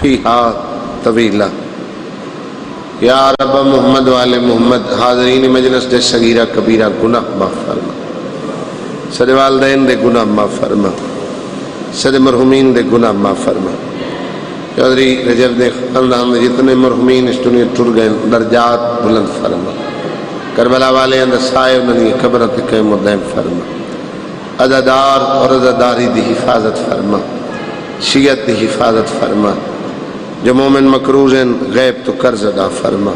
فیہا طویلا۔ یا رب محمد والے محمد حاضرین مجلس دے صغیرہ کبیرہ گناہ معاف فرما، سارے والدین دے گناہ معاف فرما، سارے مرحومین دے گناہ معاف فرما۔ چودھری رجب دے خاندان دے جتنے مرحومین اس دنیا ٹر گئے درجات بلند فرما، کربلا والے اندر سائے انہوں نے قبر تے قائم و دائم فرما، عزادار اور عزاداری دی حفاظت فرما، شیعت دی حفاظت فرما، جو مومن مقروض ہیں غیب تو قرض ادا فرما،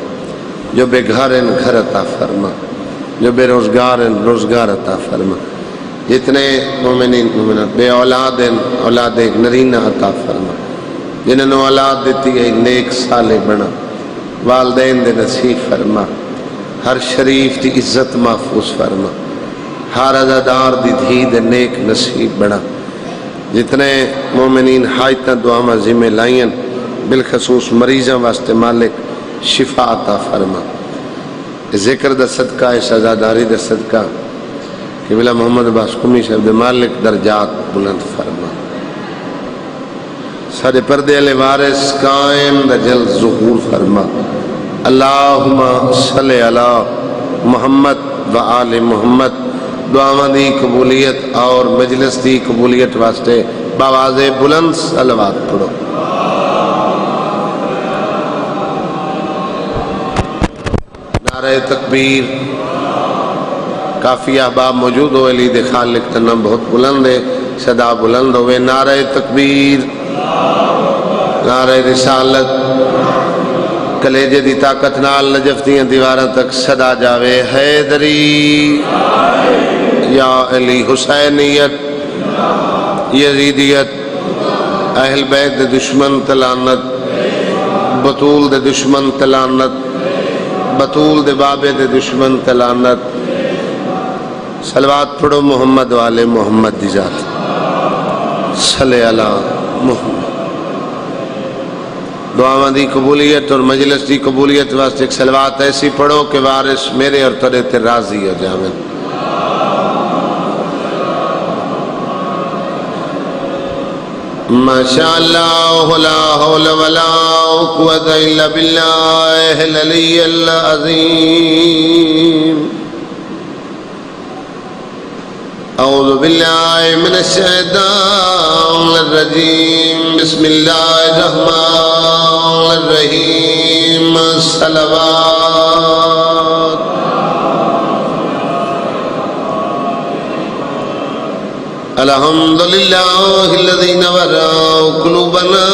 جو بے گھر ہیں گھر عطا فرما، جو بے روزگار ہیں روزگار عطا فرما، جتنے مومنین مومنات بے اولاد ہیں اولاد نرینہ عطا فرما، جنہوں نے اولاد دیتی ہے نیک صالح بنا، والدین دے نصیب فرما، ہر شریف دی عزت محفوظ فرما، ہر عزادار دی دھی دے نیک نصیب بنا، جتنے مومنین حاجتاں دعاواں ذمہ لائیں بالخصوص مریضاں واسطے مالک شفا عطا فرما، ذکر دا صدقہ اس عزاداری دا صدقہ کہ بلا محمد عباس قمی صاحب دے مالک درجات بلند فرما، سارے پردے علی وارث قائم دا جلد ظہور فرما۔ اللہم صلی علی محمد و آل محمد۔ دعاواں دی قبولیت اور مجلس دی قبولیت واسطے باواز بلند صلوات پڑھو۔ نعرہ تکبیر۔ کافی احباب موجود ہوئے، لید خالق تنہ بہت بلند ہے، صدا بلند ہوئے۔ نعرہ تکبیر، نعرہ رسالت، کلیجے دی طاقت نال نجف دیاں دیواراں تک صدا جاوے۔ حیدری یا علی، حسینیت، یزیدیت، اہل بیت دے دشمن تلانت، بطول دے دشمن تلانت، بطول دے بابے دے دشمن تلانت۔ صلوات پڑھو محمد والے محمد دی ذات، صلی علی محمد۔ دعاواں دی قبولیت اور مجلس دی قبولیت واسطے ایک صلوات ایسی پڑھو کہ وارث میرے اور تیرے تے راضی ہو جاویں۔ ماشاءاللہ لا حول ولا قوت الا باللہ العلی العظیم۔ اعوذ باللہ من الشیطان الرجیم، بسم اللہ الرحمن الرحیم۔ صلوات۔ الحمدللہ الذی نور قلوبنا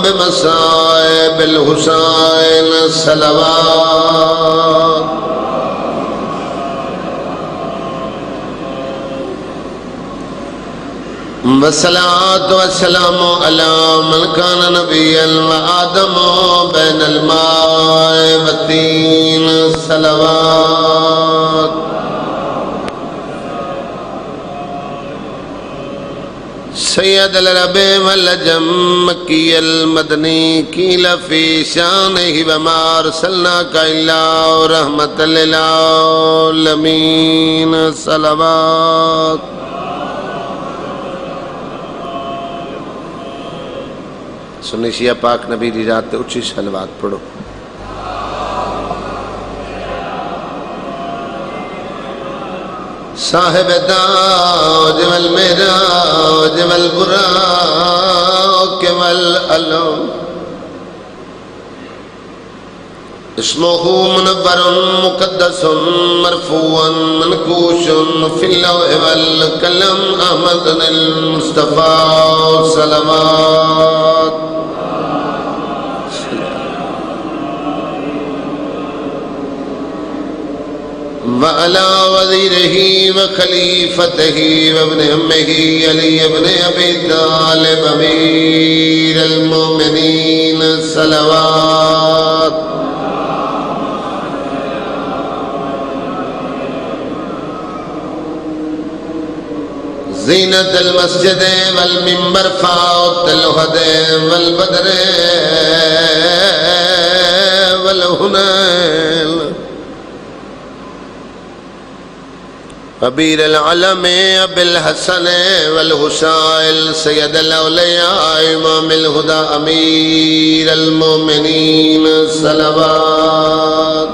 بمصائب الحسین۔ صلوات۔ والصلاة والسلام على من كان نبيا وآدم بين الماء والطين۔ صلوات۔ سید العرب والعجم مکی المدنی قیل فی شانہ وما ارسلناک الا رحمۃ للعالمین۔ صلوات۔ سنی شیعہ پاک نبی دی ذات تے اچھی صلوات پڑھو۔ صاحب تاج والمعراج والبراق والعلم، اسمہ منور مقدس مرفوع منقوش فی اللوح والقلم، احمد المصطفیٰ۔ صلوات۔ وعلى وزيره وخليفته وابن عمه علي بن أبي طالب أمير المؤمنين۔ صلوات۔ زینت المسجد والمنبر فاوت الوحد والبدر والهنال، کبیر العلم ابی الحسن والحسین سید الاولیاء امام الہدی امیر المومنین صلوات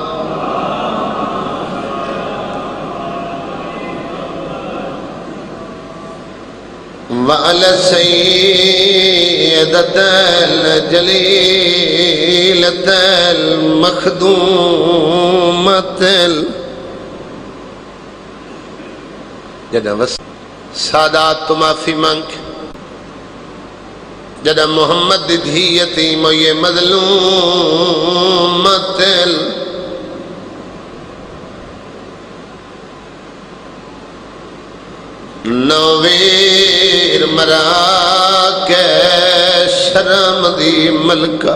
وعلى السيدة الجليلة المخدومة جدا سادات ما في منك جدا محمد دھی یتیم و یہ مظلومت نویر مرا کے شرم دی ملکہ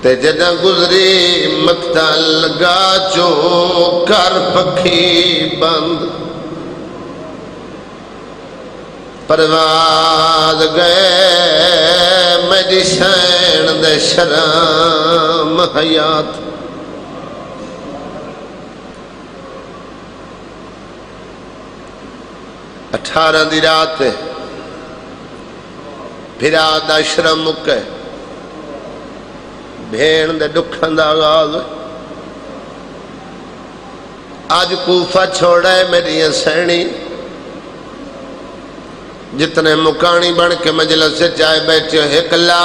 تے جدہ گزری مقتل لگا چو کر پکھی بند پرواز گئے میری شین دے شرم حیات اٹھارہ دی رات پھرا دا شرم مکے بھین دے دکھن دا آغاز آج کوفہ چھوڑا ہے میری سینی جتنے مکانی بڑھ کے مجلس سے چائے بیٹھے ایک لاش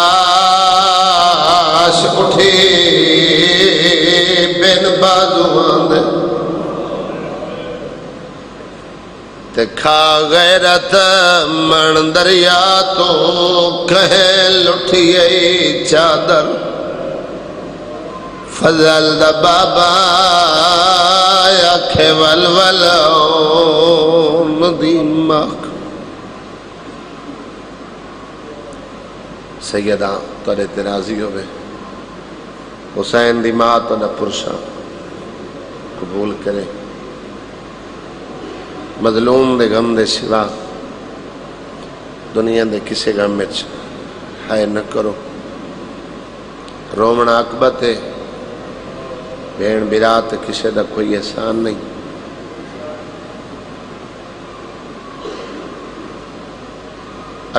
اٹھی بین بازوان دے تے کھا غیرت من دریا تو کہیں لٹھی چادر فضل دا بابا آکھے ولول مدیمک سیدہ تورے ترازی ہوئے حسین دی ماں تو نہ پرشا قبول کرے مظلوم دے غم دے سوا دنیا دے کسے غم میں ہائے نہ کرو رومنا اکبت ہے بین برات کسے دا کوئی احسان نہیں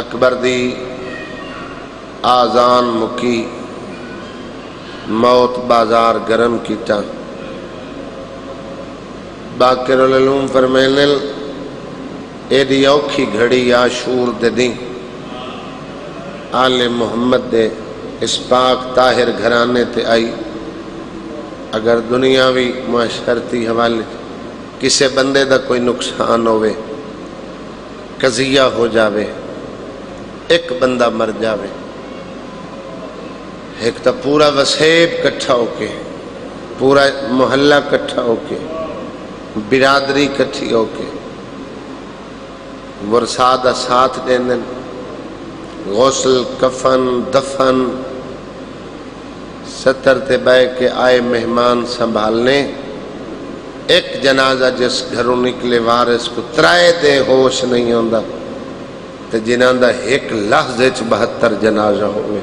اکبر دی آزان مکی موت بازار گرم کیتا باقر العلوم فرمینے ایڈی اوکھی گھڑی عاشور دے دیں آل محمد دے اس پاک طاہر گھرانے تے آئی اگر دنیاوی معاشرتی حوالے کسے بندے دا کوئی نقصان ہوئے قضیہ ہو جاوے ایک بندہ مر جاوے ایک تا پورا وسیب کٹھا ہو کے پورا محلہ کٹھا ہو کے برادری کٹھی ہو کے ورسادہ ساتھ دینے غسل کفن دفن ستر تے بے کے آئے مہمان سنبھالنے ایک جنازہ جس گھروں نکلے وارث کو ترائے دے ہوش نہیں ہوندہ تے جنہاں دا ایک لحظے 72 جنازہ ہوئے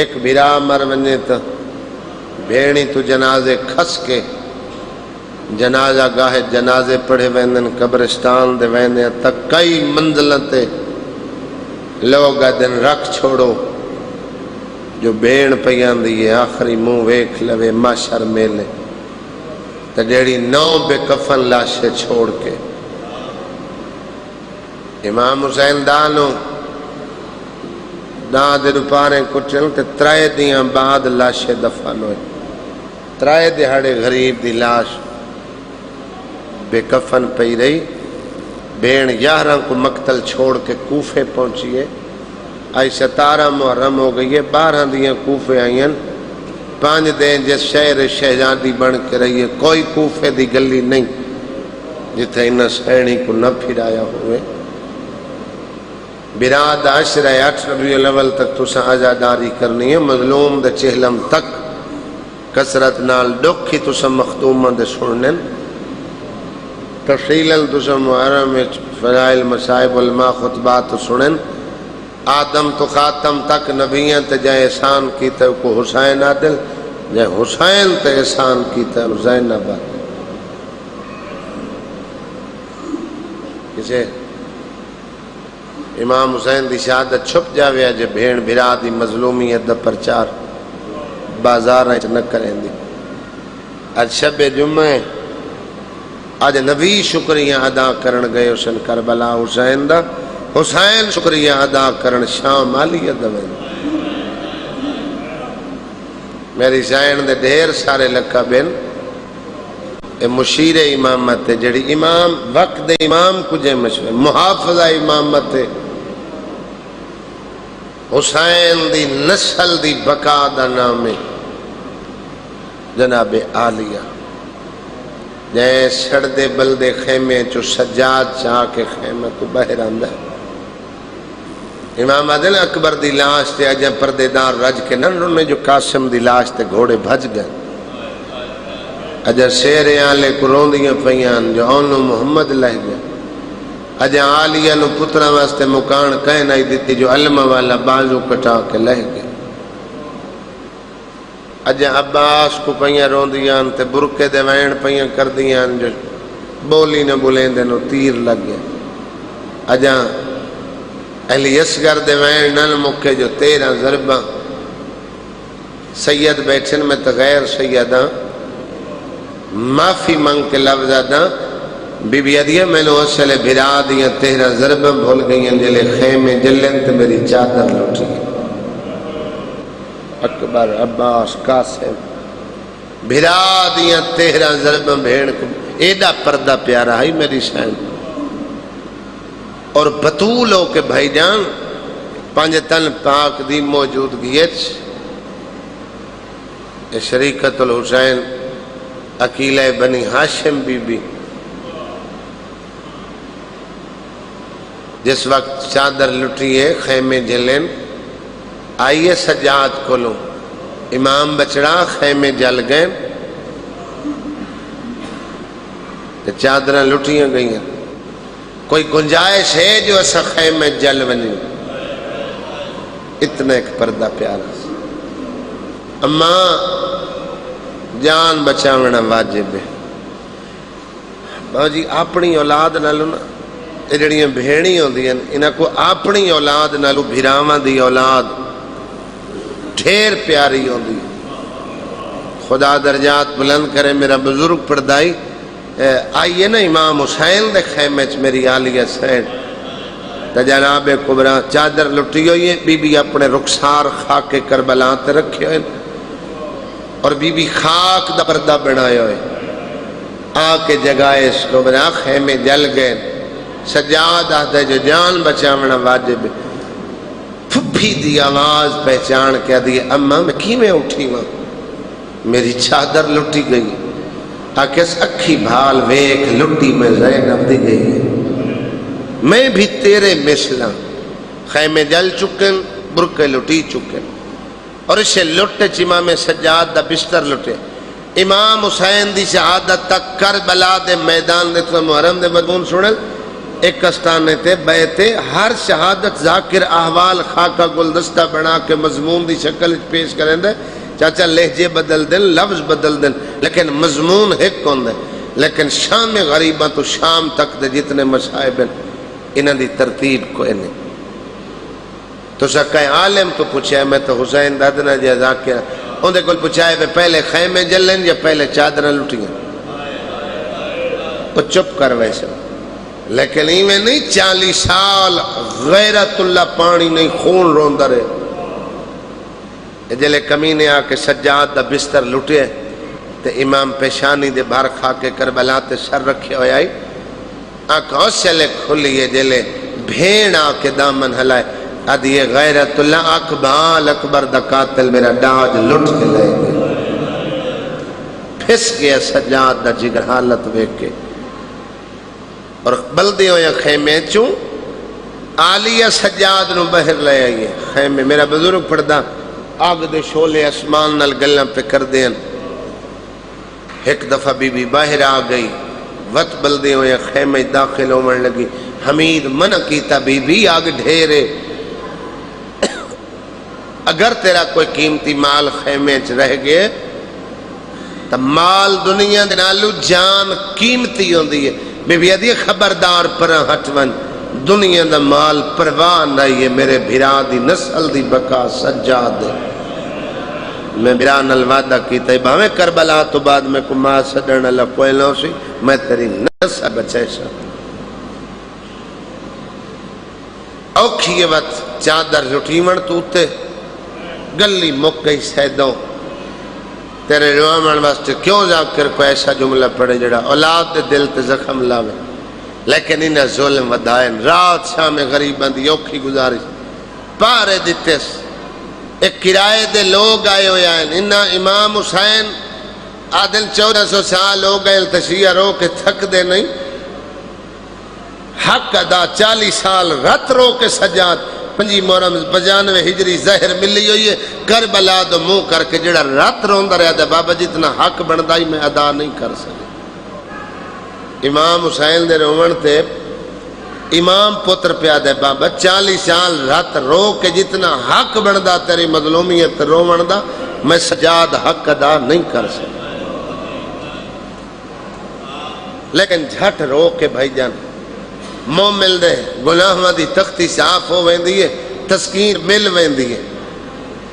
ایک بھرا مر ونجے تا بھیڑی تو جنازے کھس کے جنازہ گاہے جنازے پڑھے ویندن قبرستان دے ویندن تک کئی منزلتے لوگا دن رکھ چھوڑو جو بین پیان دیئے آخری منہ ویکھ لوے ماشر میلے تا جیڑی 9 بے کفن لاشے چھوڑ کے امام حسین دانو دے روپارے کچھل تے 3 دیاں بعد لاشے دفن ہوئے 3 دہاڑے غریب دی لاش بے کفن پئی رہی بین 11 کو مقتل چھوڑ کے کوفے پہنچیے آئی 17 محرم ہو گئی ہے 12 دیاں کوفے آئین 5 دیں جس شہر شہزادی بن کے رہی ہے کوئی کوفے دی گلی نہیں جتھے انہ سینی کو نہ پھرایا ہوئے براد عشرہ 8 ربیع الاول تک تو سا آزاداری کرنی ہے مظلوم دے چہلم تک کسرت نال ڈوکھی تو سا مخدومہ دے سنن تفصیلاً تو سا محرم فضائل مصائب علماء خطبات تو سنن آدم تو خاتم تک نبیاں تے جائے احسان کیتا کو حسین عادل، جائے حسین تے احسان کیتا حسین آباد. کسے امام حسین دی شہادت چھپ جاوے جے بھیڑ بھرا دی مظلومیت دا پرچار بازار نہ کریں دی. اج شب جمعہ اج نبی شکریہ ادا کرن گئے حسین کربلا حسین دا، حسین شکریہ ادا کرن شام عالیہ دا. میری سائن دے ڈھیر سارے لقبین اے مشیر امامت ہے جڑی امام وقت دے امام کجے مشہور محافظہ امامت ہے. حسین دی نسل دی بقا دا نام ہے جناب عالیہ. جائے سڑ دے بلدے خیمے چو سجاد چاہ کے خیمہ تو باہر آندہ ہے. امام عادل اکبر دی لاش تے اجا پردے دار رج کے نن نے جو قاسم دی لاش تے گھوڑے بھج گئے. اجا شیر آلے کو روندیاں پہیان جو اونو محمد لہ گئے. اجا عالیہ نو پترہ واسطے مکان کہیں نہیں دیتی جو علمہ والا بازو کٹا کے لہ گئے. اجا عباس کو پہیاں روندیاں تے برکے دے وین پہیاں کر دیاں جو بولی نہ بولیں دے نو تیر لگ گئے. اجا علی اصغر دے وین نن مکے جو 13 ضربہ سید بیٹھن میں تغیر سیدہ معافی منگ کے لفظہ دا بی بی عدیہ میں نے اصل بھرا دیا 13 ضربہ بھول گئیں جلے خیمے جلن تے میری چادر لوٹی. اکبر عباس قاسم بھرا دیا 13 ضربہ بھیڑ کو ایڈا پردہ پیارا ہے میری شاہد. اور بطول ہو کے بھائی جان پانچ تن پاک دی موجودگیت شریکت الحسین عقیلہ بنی ہاشم بی بی جس وقت چادر لٹی ہے خیمے جلن آئیے سجاد کو لوں امام بچڑا خیمے جل گئے چادریں لٹیاں گئی ہیں. کوئی گنجائش ہے جو ایسا خیمے جل ونی اتنا ایک پردہ پیارا. اما جان بچاونا واجب ہے. باو جی اپنی اولاد نالو نا یہ جڑیاں بھیڑی ہوندی ہیں انہاں کو اپنی اولاد نالو بھراواں دی اولاد ڈھیر پیاری ہوندی. خدا درجات بلند کرے. میرا بزرگ پردائی آئیے نا امام حسین دے خیمے چ میری عالیہ سیڈ تا جناب کبرا چادر لٹی ہوئی ہے. بی بی اپنے رخسار خاک کربلا تے رکھے ہوئے اور بی بی خاک دا پردہ بنائے ہوئے. آ کے جگائے اس کبرا خیمے جل گئے. سجاد آدھے جو جان بچاونا واجب. پھپھی دی آواز پہچان کے دی اماں میں کی میں اٹھی ہوں میری چادر لٹی گئی. آکس اکھی بھال ویک لٹی میں زینب دی گئی ہے. میں بھی تیرے مثلا خیمے جل چکن برکے لٹی چکن اور اسے لٹے امام سجاد دا بستر لٹے. امام حسین دی شہادت تک کربلا دے میدان دے تو محرم دے مضمون سنل ایک استانے تے بیتے ہر شہادت ذاکر احوال خاکہ گلدستہ بنا کے مضمون دی شکل پیش کریں دے. چاچا لہجے بدل دن لفظ بدل دن لیکن مضمون ایک کون دے. لیکن شام غریبہ تو شام تک دے جتنے مصائب ہیں انہاں دی ترتیب کو انہیں تو سکھائے عالم تو پوچھے میں تو حسین دادنا جا ذاکر ان دے کل پوچھائے پہلے خیمے جلن یا پہلے چادریں لٹیں. وہ چپ کر ویسے لیکن ہی میں نہیں 40 سال غیرت اللہ پانی نہیں خون روندہ رہے. جلے کمینے آ کے سجاد دا بستر لٹے تے امام پیشانی دے بھار کھا کے کربلا تے سر رکھے ہوئے آئی. آنکھوں سے کھلیے جلے بھین آ کے دامن ہلائے ادھی غیرت اللہ اقبال اکبر دا قاتل میرا ڈاج لٹ کے لے گئے. پھس گیا سجاد دا جگر حالت ویک کے اور بلدیوں یا خیمے چوں عالیہ سجاد نو بہر لے آئیے. خیمے میرا بزرگ پڑھدا آگ دے شولے اسمان نال گلن پہ کر دیں. ایک دفعہ بی بی باہر آ گئی وقت بلدیوں یا خیمے داخل ہونے لگی. حمید منع کیتا بی بی آگ ڈھیرے اگر تیرا کوئی قیمتی مال خیمے چ رہ گئے تو مال دنیا دے نالو جان قیمتی ہوندی ہے. بی بی ادی خبردار پر ہٹ ون دنیا دا مال پرواہ نہیں ہے میرے بھرا دی نسل دی بقا سجاد. میں بھرا نال وعدہ کیتا ہے بھاویں کربلا تو بعد میں کو ماں سڈن اللہ کوئی نہ سی میں تیری نسل بچے سا. اوکھی وقت چادر رٹیمن تو تے گلی مک گئی سیدوں تیرے روامن واسطے کیوں ذاکر کو ایسا جملہ پڑھے جڑا اولاد دے دل تے زخم لاوے. لیکن انہیں ظلم ودائن رات شام غریباں دی اوکھی گزارش پارے دیتے ایک کرائے دے لوگ آئے ہوئے ہیں. انہاں امام حسین عادل 1400 سال ہو گئے تشیعہ رو کے تھک دے نہیں حق ادا 40 سال رت رو کے سجاد 5 محرم 95 ہجری زہر ملی ہوئی ہے. کربلا دو منہ کر کے جڑا رات روندا رہا دے بابا جتنا حق بندا ہی میں ادا نہیں کر سکے. امام حسین دے رومن تے امام پتر پیا دے بابا 40 سال رات رو کے جتنا حق بندا تیری مظلومیت رومن دا میں سجاد حق ادا نہیں کر سکا. لیکن جھٹ رو کے بھائی جان مومل دے گناہاں دی تختی صاف ہو ویندی ہے تسکین مل ویندی ہے.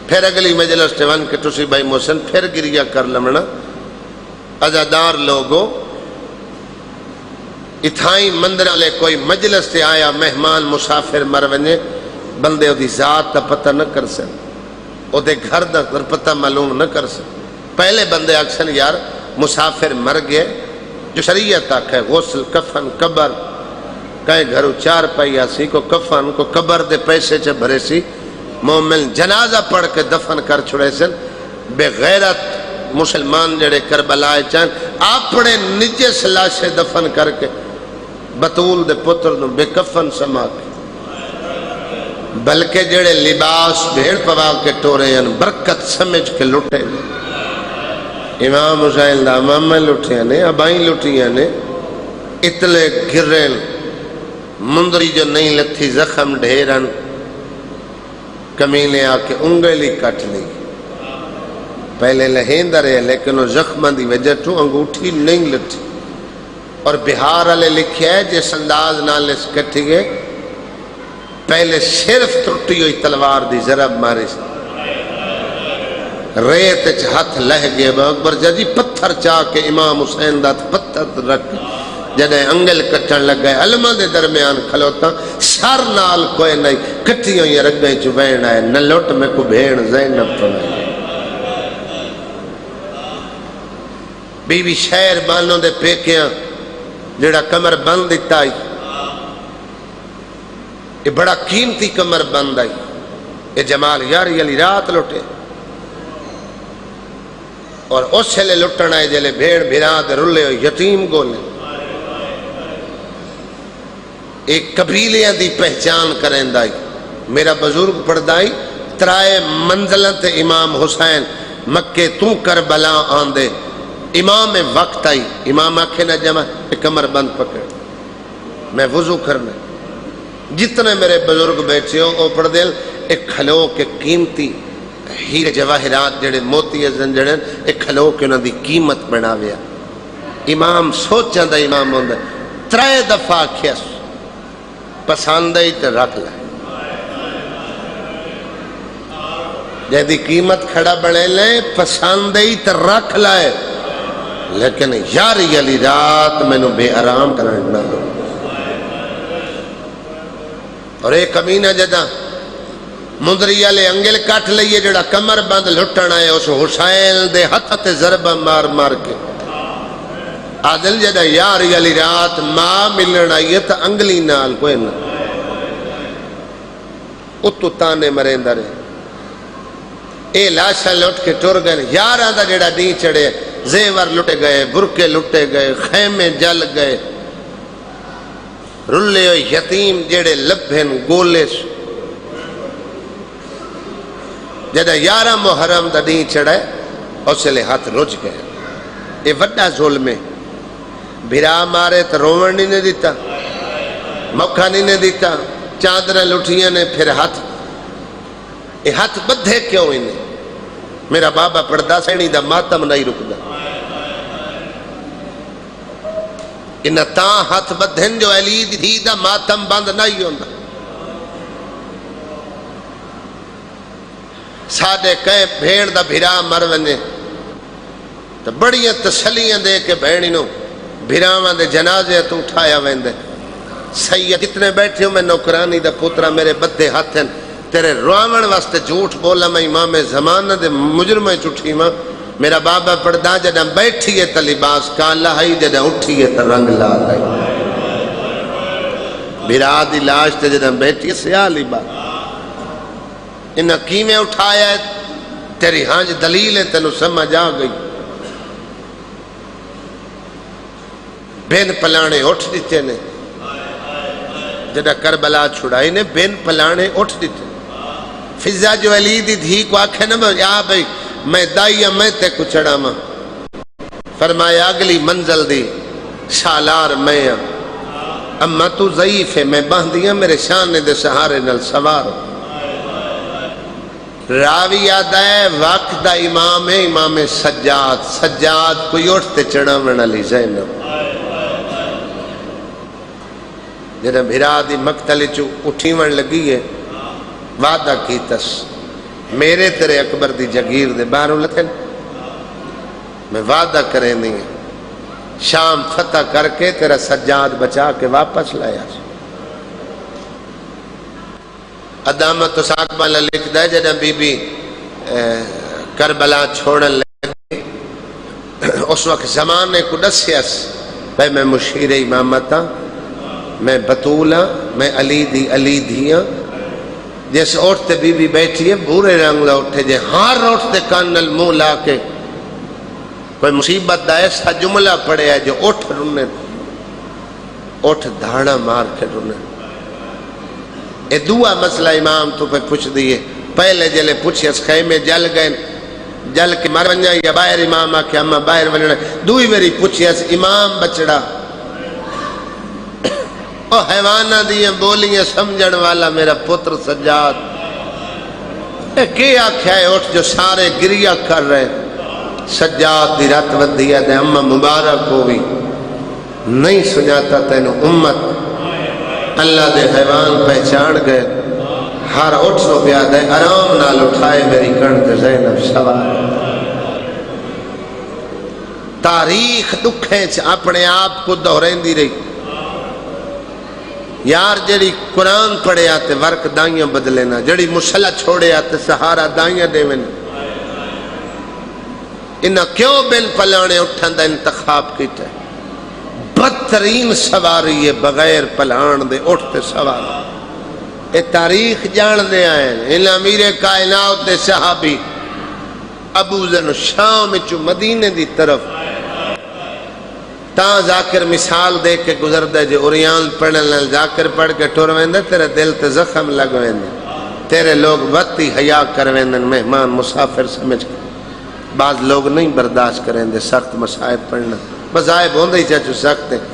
پھر اگلی مجلس تے ون کے تسی بھائی محسن پھر گریا کر لمنا عزادار لوگو اتھائی مندر والے کوئی مجلس تے آیا مہمان مسافر مر ونجے بندے او دی ذات تا پتہ نہ کر سن او دے گھر دا پتہ معلوم نہ کر سن. پہلے بندے اکثر یار مسافر مر گئے جو شریعت تک ہے غسل کفن قبر کہیں گھروں 4 پائیا سی کو کفن کو قبر دے پیسے چ بھرے سی مومن جنازہ پڑھ کے دفن کر چھڑے سن. بے غیرت مسلمان جڑے کربلا چان اپنے نجس لاشے دفن کر کے بطول دے پتر نو بے کفن سما کے بلکہ جڑے لباس بھیڑ پوا کے ٹورے ہیں برکت سمجھ کے لٹے. امام حسین دا امام لٹھے نے ابائیں لٹھیاں نے اتلے گرن مندری جو نہیں لتھی زخم ڈھیرن کمینے آ کے انگلی کٹ لی. پہلے لہیندہ رہے لیکن وہ زخمہ دی وجہ تو انگوٹھی نہیں لٹھی. اور بہار والے لکھیا ہے جس انداز نال اس کٹھی گئے پہلے صرف ٹوٹی ہوئی تلوار دی ضرب ماری سی ریت چ ہاتھ لہ گئے اکبر جی پتھر چاہ کے امام حسین دا پتھر رکھ جدے انگل کٹن لگ گئے علمہ دے درمیان کھلوتا سر نال کوئی نہیں کٹھی ہوئی رگیں چ بہن آئے نہ لوٹ میں کو بھیڑ زینب پڑھائی. بی بی شہر بانوں دے پیکیاں جڑا کمر بند دیتا آئی یہ بڑا قیمتی کمر بند آئی یہ جمال یاری علی رات لٹے اور اس لے لٹن آئے جلے بھیڑ بھیراد رلے یتیم گولے ایک قبیلیاں دی پہچان کریں دائی. میرا بزرگ پڑھدائی ترائے منزلت امام حسین مکے تو کربلا آندے امام وقت آئی امام آنکھیں نہ جمع کمر بند پکڑ میں وضو کرنے جتنے میرے بزرگ بیٹھے ہو او پڑھ دل ایک کھلو کے قیمتی ہیر جواہرات جڑے موتی زنجڑیں ایک کھلو کے انہوں دی قیمت بنا ویا. امام سوچاں دا امام ہوندہ 3 دفعہ کھیس پسند ہی تے رکھ لائے جیدی قیمت کھڑا بڑھے لیں پسند ہی تے رکھ لائے لیکن یاری علی رات میں نو بے آرام کرنا دو. اور ایک امینہ جدہ مندری علی انگل کٹ لئیے جڑا کمر بند لٹن آئے اس حسین دے ہتھ تے ضربہ مار مار کے عادل جدہ یاری علی رات ماں ملن آئیے تا انگلی نال کوئی نہ اتو تانے مرین دارے اے لاشا لٹ کے ٹور گئے یارہ دا جڑا نہیں چڑھے زیور لٹے گئے برکے لٹے گئے خیمے جل گئے رلے یتیم جڑے لبھن گولے جدہ 11 محرم دا نہیں چڑھے اس لے ہاتھ رج گئے. یہ وڈا ظلم ہے. بھرا مارے تو رومن نہیں دیتا موقع نہیں دیتا چادریں لٹھیاں نے پھر ہاتھ یہ ہاتھ بدھے کیوں انہیں؟ میرا بابا پڑھدا سینی دا ماتم نہیں رکدا، انہیں تاں ہاتھ بدھن جو علی دی دا ماتم بند نہیں ہوندا۔ ساڑھے کہیں بھیڑ دا بھرا مر ونے تو بڑیاں تسلیاں دے کے بھیڑی نو بھراواں دے جنازے تو اٹھایا ویندے، سید کتنے بیٹھے ہو میں نوکرانی دا پترا میرے بدے ہاتھ ہیں تیرے روامن واسطے جھوٹ بولا میں امام زمانہ دے مجرمہ چٹھی ماں میرا بابا پڑھدا جدہ بیٹھی ہے تا لباس کالا ہے جدہ اٹھی ہے تا رنگ لال ہے، بھرا دی لاش تے جدہ بیٹھی ہے سیاہ لباس، انہاں کیمیں اٹھایا ہے تیری ہانج دلیل ہے تینو سمجھ آ گئی۔ بین پلانے اٹھ دیتے نے جدہ کربلا چھڑائی نے بین پلانے اٹھ دیتے، فضا جو علی دی دھی کو آکھے نا یا بھئی میں دائیا میں تے کو چڑھا ماں، فرمایا اگلی منزل دی شالار میں اما تو ضعیف ہے میں باندھیا میرے شان دے سہارے نل سوار، راوی یاد ہے وقت دا امام ہے امام سجاد، سجاد کوئی اٹھتے چڑھا من علی زینب، جنہیں بھرا دی مقتل چو اٹھی من لگی ہے وعدہ کی تس میرے تیرے اکبر دی جگیر دے باہروں لکھن میں وعدہ کریں نہیں شام فتح کر کے تیرا سجاد بچا کے واپس لایا ادامت و ساقبہ لکھ دے جنہیں بی بی کربلا چھوڑن لگے اس وقت زمانے کو دسیس بھائی میں مشیر امامتا میں بطولہ میں علی دھیاں جیسے اٹھتے بی بی بیٹھی ہے بورے رنگ لے اٹھے جے ہار اٹھتے کانل منہ لا کے کوئی مصیبت دا ایسا جملہ پڑے ہے جو اٹھ رنے اٹھ دھاڑا مار کے رنے اے دعا مسئلہ امام تو پہ پوچھ دیئے پہلے جلے پوچھے اس خیمے جل گئے جل کے مر ونجا یا باہر امام آکے اما باہر ونجا دوئی میری پوچھے اس امام بچڑا او حیوانہ دیئے بولیاں سمجھن والا میرا پتر سجاد اے کیا کیا ہے اٹھ جو سارے گریہ کر رہے سجاد دی رات ودیا دے اما مبارک ہوئی نہیں سناتا تینو امت اللہ دے حیوان پہچان گئے ہر اٹھ سو پیاد ہے آرام نال اٹھائے میری کنڈ زینب سوار تاریخ دکھیں اپنے آپ کو دہرین دی رہی یار جڑی قرآن پڑھے آتے ورک دائیاں بدلینا جڑی مسلح چھوڑے آتے سہارا دائیاں دے میں انہاں کیوں بین پلانے اٹھن دا انتخاب کیتا ہے بدترین سواری ہے بغیر پلان دے اٹھتے سواری اے تاریخ جان دے آئے انہاں امیر کائنات دے صحابی ابو ذر شام چو مدینے دی طرف تاں ذاکر مثال دے کے گزر دے جو اوریان پڑھنے لیں ذاکر پڑھ کے ٹور ویندے تیرے دل تے زخم لگ ویندے تیرے لوگ وقتی حیاء کر ویندے مہمان مسافر سمجھ کے بعض لوگ نہیں برداشت کریں دے سخت مسائب پڑھنا مذائب ہوندے ہی چاچو سخت ہیں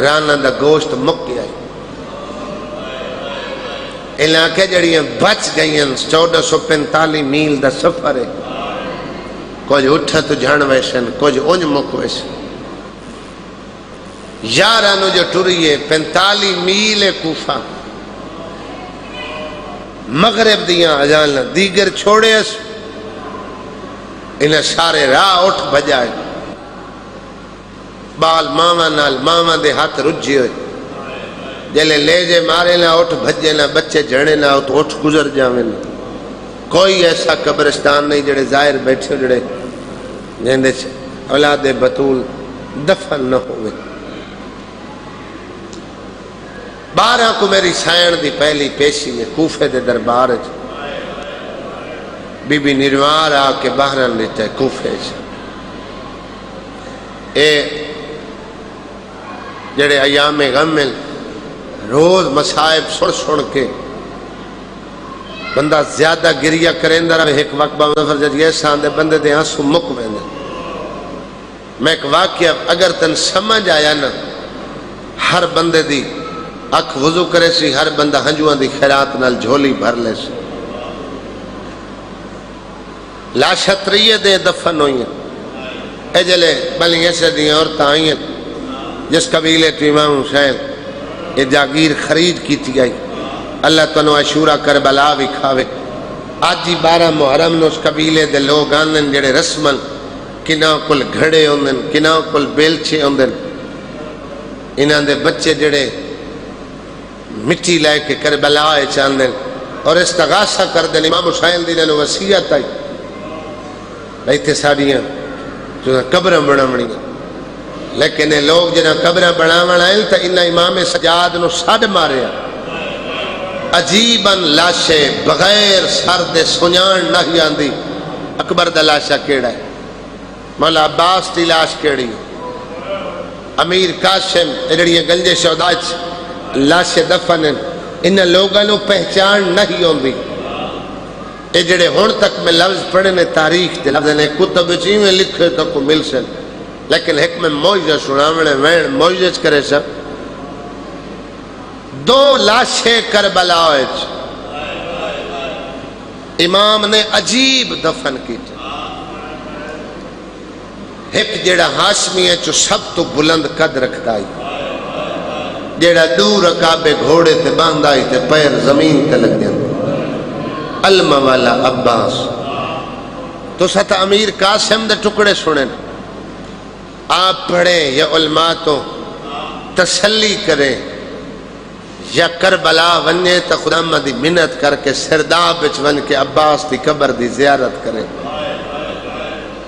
رانا دا گوشت مک گیا ہے علاقے جڑیاں بچ گئی ہیں 1445 میل دا سفر ہے کچھ اٹھا تو جھان ویشن کچھ انج مک ویشن یارانو جو ٹریے 45 میل کوفہ مغرب دیاں اجالنا دیگر چھوڑے اس انہیں سارے راہ اٹھ بجائے بال ماما نال ماما دے ہاتھ رجی ہوئے جلے لے جے مارے نہ اٹھ بھجے نہ بچے جڑے نہ تو اٹھ گزر جاویں کوئی ایسا قبرستان نہیں جڑے ظاہر بیٹھے جڑے جندے اولاد بطول دفن نہ ہوئے 12 کو میری سائن دی پہلی پیشی میں کوفے دے دربار بی بی نروار آ کے باہر لیتا ہے کوفے اے جڑے ایام غمل روز مسائب سن کے بندہ زیادہ گریہ کریں در ایک وقت مظفر جج یہ ساندے بندے دے آنسو مک ویندے میں ایک واقعہ اگر تن سمجھ آیا نا ہر بندے دی اکھ وضو کرے سی ہر بندہ ہنجوان دی خیرات نال جھولی بھر لے سی لاشا تریے دے دفن ہوئی ہیں اے جلے بلیاں سے دیاں اور تائیں جس قبیلے تو امام حسین یہ جاگیر خرید کی تھی آئی اللہ تنو عاشورہ کربلا بھی کھاوے آج ہی 12 محرم نے اس قبیلے دے لوگ آندن جڑے رسمن کناں کل گھڑے ہوندن کناں کل بیلچے ہوندن انہاں دے بچے جڑے مٹی لائے کے کربلا چاندن اور استغاثہ کر دیں امام حسین دی نے وصیت آئی بھائی تھے ساڑیاں جو قبریں بڑھامڑی لیکن لوگ جنہاں قبریں بڑھامڑ آئیں تا انہاں امام سجاد نو ساڑ ماریا عجیباً لاشے بغیر سرد سنیان نہیں آندی اکبر دا لاشا کیڑا ہے مولا عباس دی لاش کیڑی امیر قاسم ایڈڑیاں گنجے شہداج لاشے دفن انہاں لوگاں نو پہچان نہیں ہوندی اے جڑے ہون تک میں لفظ پڑھے نے تاریخ دے لفظ نے کتب چی میں لکھے تک کو مل سن لیکن ایک میں موجہ سناونے وین موجہ کرے سا 2 لاشیں کربلا ہوئے امام نے عجیب دفن کی تھی ایک جڑا ہاشمی ہے جو سب تو بلند قد رکھتا ہی جڑا دور رکابے گھوڑے تے باندھا ہی تے پیر زمین تے لگ جاندے علم والا عباس تو ساتھ امیر قاسم دے ٹکڑے سنیں آپ پڑھیں یا علماء تو تسلی کریں یا کربلا ونجے تا خدا مدی منت کر کے سرداب بچ ون کے عباس دی قبر دی زیارت کریں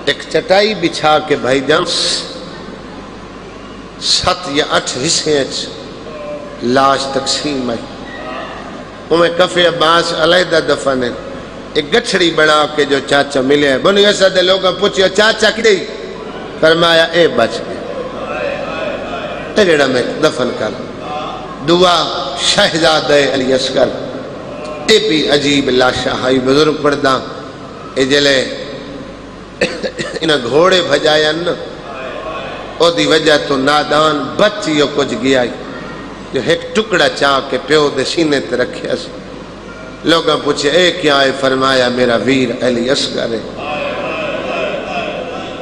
ایک چٹائی بچھا کے بھائی جان 7 یا 8 حصے لاش تقسیم آئی انہیں کفی عباس علیدہ دفن ہے ایک گچھڑی بنا کے جو چاچا ملے ہیں بنی ایسا دے لوگاں پوچھئے چاچا کی دی فرمایا اے بچ گئے اے جڑا میں دفن کر دعا شہزادہ علی اصغر اے بھی عجیب لاشا ہائی بزرگ پردہ اے جلے انہاں گھوڑے بھجایا نا او دی وجہ تو نادان بچیوں کچھ گیا جو ایک ٹکڑا چاہ کے پیو دے سینے تے رکھے اس لوگاں پوچھے اے کیا ہے فرمایا میرا ویر علی اصغر ہے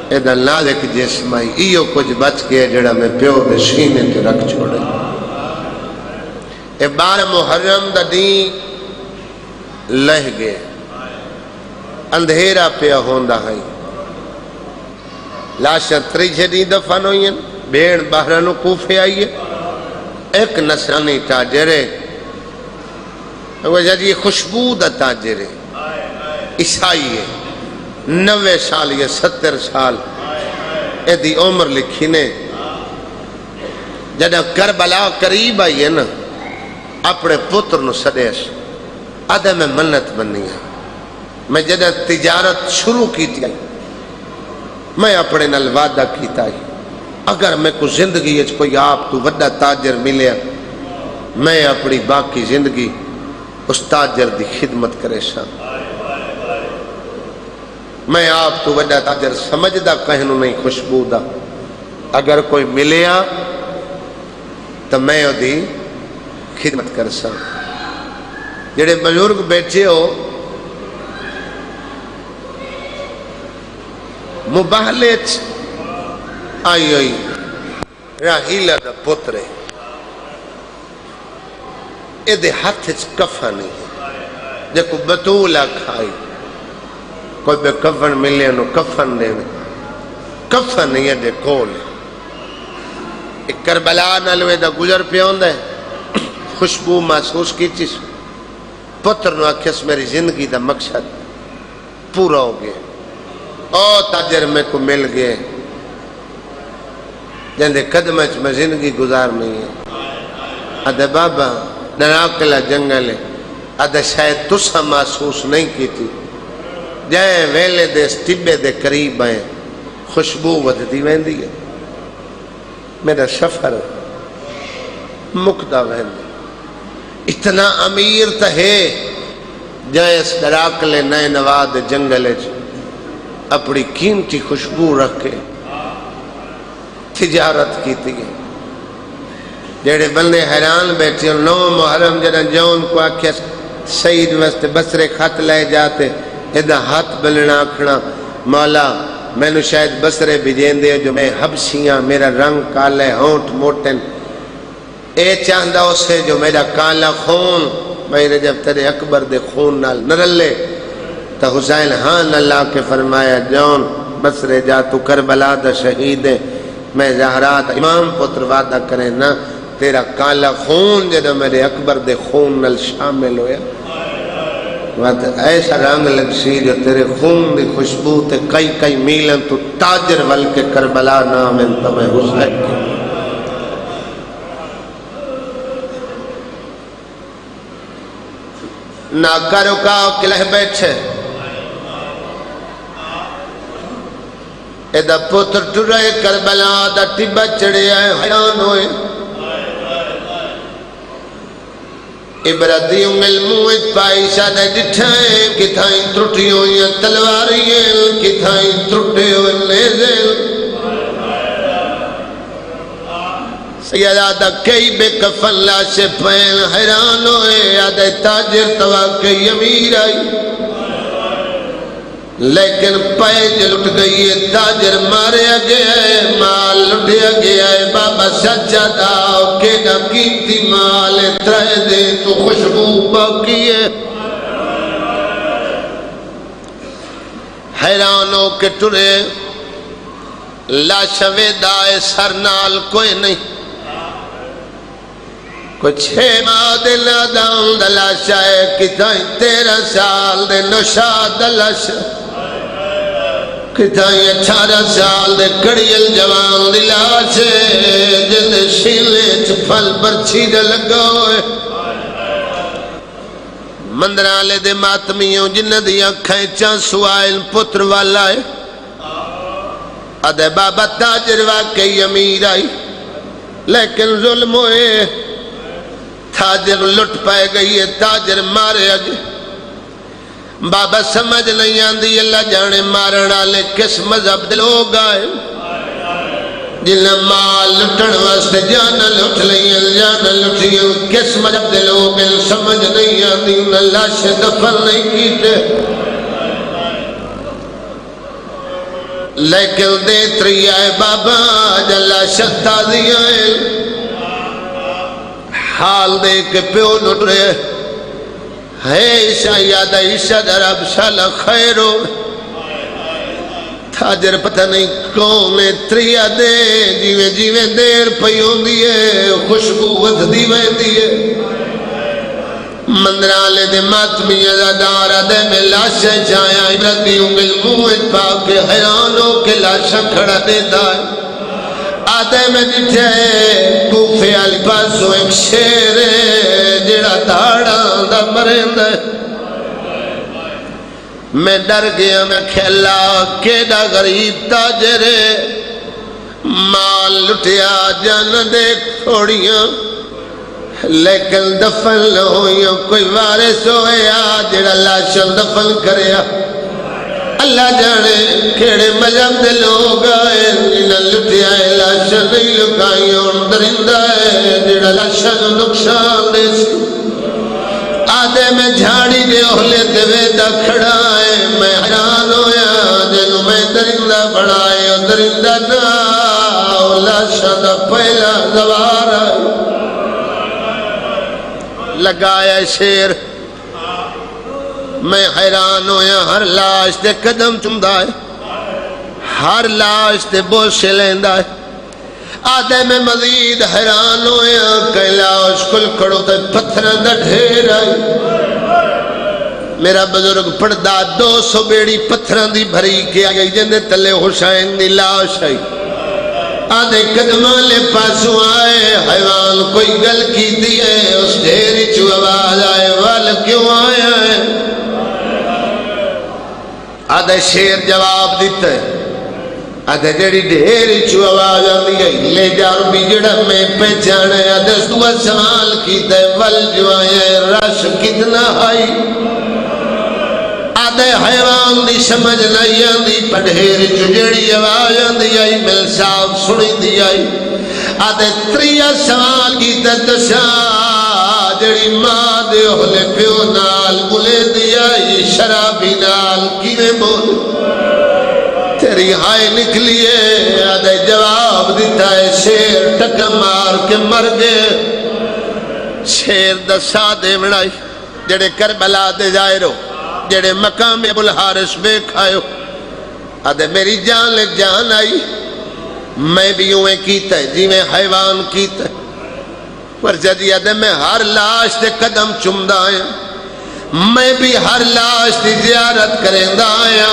اے دا نالک جسم آئی ایو کچھ بچ کے جڑا میں پیو دے سینے تے رکھ چھوڑے اے 12 محرم دا دین لہ گئے اندھیرا پیا ہوندہ ہے لاشا تریجھے دی دفن ہوئی ہیں بیڑ بہرانو کوفے آئیے ایک نصرانی تاجر ہے وہ جی خوشبو دا تاجر ہے عیسائی ہے 90 سال یا 70 سال اے دی عمر لکھی نے جدہ کربلا قریب آئی ہے نا اپنے پتر نو سدیش آدھے میں منت بنی ہے میں جدہ تجارت شروع کی تھی میں اپنے نال وعدہ کیتا ہی اگر میں کو زندگی اچ کوئی آپ تو وڈا تاجر ملے میں اپنی باقی زندگی اس تاجر دی خدمت کرے سا میں آپ تو وڈا تاجر سمجھدا کہنو نہیں خوشبو دا اگر کوئی ملیا تو میں دی خدمت کر سا جڑے بزرگ بیٹھے ہو مباہلت آئی ہوئی راہیلہ دا پترے اے دے ہاتھ کفن نہیں ہے جے کو بطولہ کھائی کوئی بے کفن ملے نو کفن دے کفن نہیں ہے دے کول ایک کربلا نلوے دا گزر پہ ہوندہ ہے خوشبو محسوس کی چیز پتر نو آکھیس میری زندگی دا مقصد پورا ہو گئے او تاجر میں کو مل گئے جندے قدمچ میں زندگی گزار نہیں ہے آدھے بابا نراکلہ جنگل ہے آدھے شاید تسا محسوس نہیں کی تھی جائے ویلے دے سٹبے دے قریب آئیں خوشبو ودھتی ویندی ہے میرا سفر مقدہ ویندی اتنا امیر تا ہے جائے اس نراکلے نئے نواد جنگلے اپنی قیمتی خوشبو رکھ کے تجارت کی تھی جڑے بندے حیران بیٹھے 9 محرم جنہ جون کو آکھیا سعید وست بسرے خط لے جاتے ادھا ہاتھ بلنا آکھنا مولا میں نو شاید بسرے بھیجیں دے جو میں حبشیاں میرا رنگ کالے ہونٹ موٹن اے چاہندہ اسے جو میرا کالا خون میں رجب تیرے اکبر دے خون نال نرلے تا حسین ہاں اللہ کے فرمایا جون بسرے جا تو کربلا دا شہید ہے میں زہرا دا امام پتر وعدہ کریں نا تیرا کالا خون جدہ میرے اکبر دے خون نال شامل ہویا وقت ایسا رنگ لگسی جو تیرے خون دی خوشبو تے کئی میلن تو تاجر ول کے کربلا نام انتا میں حسین کی ناکا رکا کلہ بیٹھے ایدہ پتر ٹرے کربلا دا ٹبا چڑے آئے حیران ہوئے ابردیوں ملموت پائشہ دے ڈٹھائیں کتھائیں ترٹی ہوئی تلواریاں کتھائیں ترٹے ہوئے نیزل سیادہ کئی بے کفن لاشے پین حیران ہوئے یادہ تاجر تواقع امیر آئی لیکن پیج لٹ گئی ہے تاجر مارے گیا ہے مال لٹیا گیا ہے بابا سچا داؤ کہ نہ قیمتی مال ترہ دے تو خوشبو باقی ہے حیرانوں کے ٹرے لاش ویدائے سرنال کوئی نہیں کچھ ماہ دے نادان دلاشا ہے کتائیں 13 سال دے نشاد دلاشا کتائیں 18 سال دے کڑیل جوان دلاشے جن شیلے چپل برچی دے لگا ہوئے مندرالے دے ماتمیوں جن دیا کھینچاں سوائل پتر والا ہے ادھے بابا تاجر واقعی امیر آئی لیکن ظلم ہوئے تاجر لٹ پائے گئی ہے تاجر مارے آگے بابا سمجھ نہیں آندی اللہ جانے مارنا لے کس مذہب دے لوگ آئے جنہ مال لٹن واسطے جانا لٹ لیں جانا لٹیں کس مذہب دے لوگ سمجھ نہیں آندی انہیں لاش دفن نہیں کیتے لیکن دیت رہی آئے بابا جلا شتا دیا ہے حال دے کے پیو لٹ رہے ہے عیشہ یادہ عیشہ در اب شالا خیرو تاجر پتہ نہیں کون تریا دے جیویں دیر پیون دیئے خوشبو ود دیویں دیئے مندرالے دے ماتمی ازادارہ دے میں لاشا چایا عبرتی انگل موت پاک حیرانوں کے لاشا کھڑا دیتا ہے آدھے میں جٹھے کوفے علی پاسوں ایک شیر جڑا دھاڑا دا مرند ہے میں ڈر گیا میں کھیلا کیڑا غریب تاجر مال لٹیا جان دیکھ تھوڑیاں لیکن دفن ہوئیاں کوئی وارث ہویا جڑا لاشن دفن کریا اللہ جانے کھڑے مذہب دے لوگ آئے جنہاں لٹیا ہے لاشا نہیں لکائی اور درندہ ہے جڑا لاشا نو نقصان دے سی آدھے میں جھاڑی دے اہلے دے ویدہ کھڑا ہے میں حیران ہویا جنہوں میں درندہ بڑھائے اور درندہ نہ لاشا دا پہلا زوار آئے لگایا شیر میں حیران ہویا ہر لاش تے قدم چمدہ ہے ہر لاش تے بوشے لیندہ ہے آدھے میں مزید حیران ہویا کئی لاش کل کھڑو تے پتھران دا ڈھیر آئی میرا بزرگ پڑھدا 200 بیڑی پتھران دی بھری کے آئی جندے تلے حسین دی لاش آئی آدھے قدمان لے پاسوں آئے حیوان کوئی گل کی دیئے اس ڈھیری چو آواز آئے والا کیوں آیا ہے آدھے شیر جواب دیتا ہے آدھے جڑی ڈھیری چو آواز آدھی ہے لے جار بھی جڑا میں پہچانے آدھے دعا سوال کیتا ہے ول جو آیا رش کتنا آئی آدھے حیوان دی سمجھ نہیں آدھی پڑھیر چو جڑی آواز آدھی آئی مل صاحب سنی دی آئی آدھے تریا سوال کیتا دسا جڑی ماں دے اہلے پیو نال بلے دی آئی شرابی نال کیویں بول تیری ہائے نکلیے آدھے جواب دیتا ہے شیر ٹکا مار کے مر گئے شیر دسا دے بڑائی جڑے کربلا دے ظاہرو جڑے مقام ابو الحارث بے کھائیو آدھے میری جان لے جان آئی میں بھی ہوئے کیتا ہے جی میں حیوان کیتا ہے پر جدی آدھے میں ہر لاش دے قدم چمدہ آیا میں بھی ہر لاش دی زیارت کریں دا آیا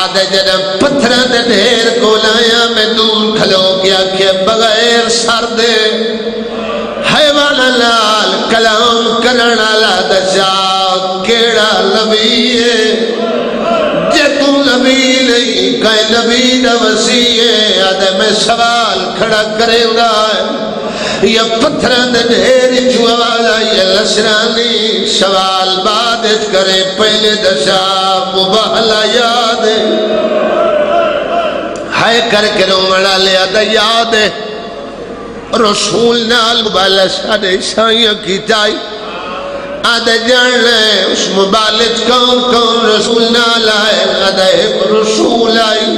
آدھے جنم پتھران دے ڈھیر کو لایا میں دور کھلو کیا کہ بغیر سر دے حیوان لال کلام کرنا لا دجا کیڑا نبی ہے جے تو نبی نہیں کئی نبی دا وسیع ہے آدھے میں سوال کھڑا کریں گا یا پتھران دے ڈھیر جو آواز آئی لسرانی سوال بعد کرے پہلے دشا مباہلا یاد ہے کر کے رومڑا لیا دا یاد ہے رسول نال مباہلا ساڑے عیسائیاں کی جائی آدھے جان لے اس مبالج کون کون رسول نال آئے آدھے ایک رسول آئی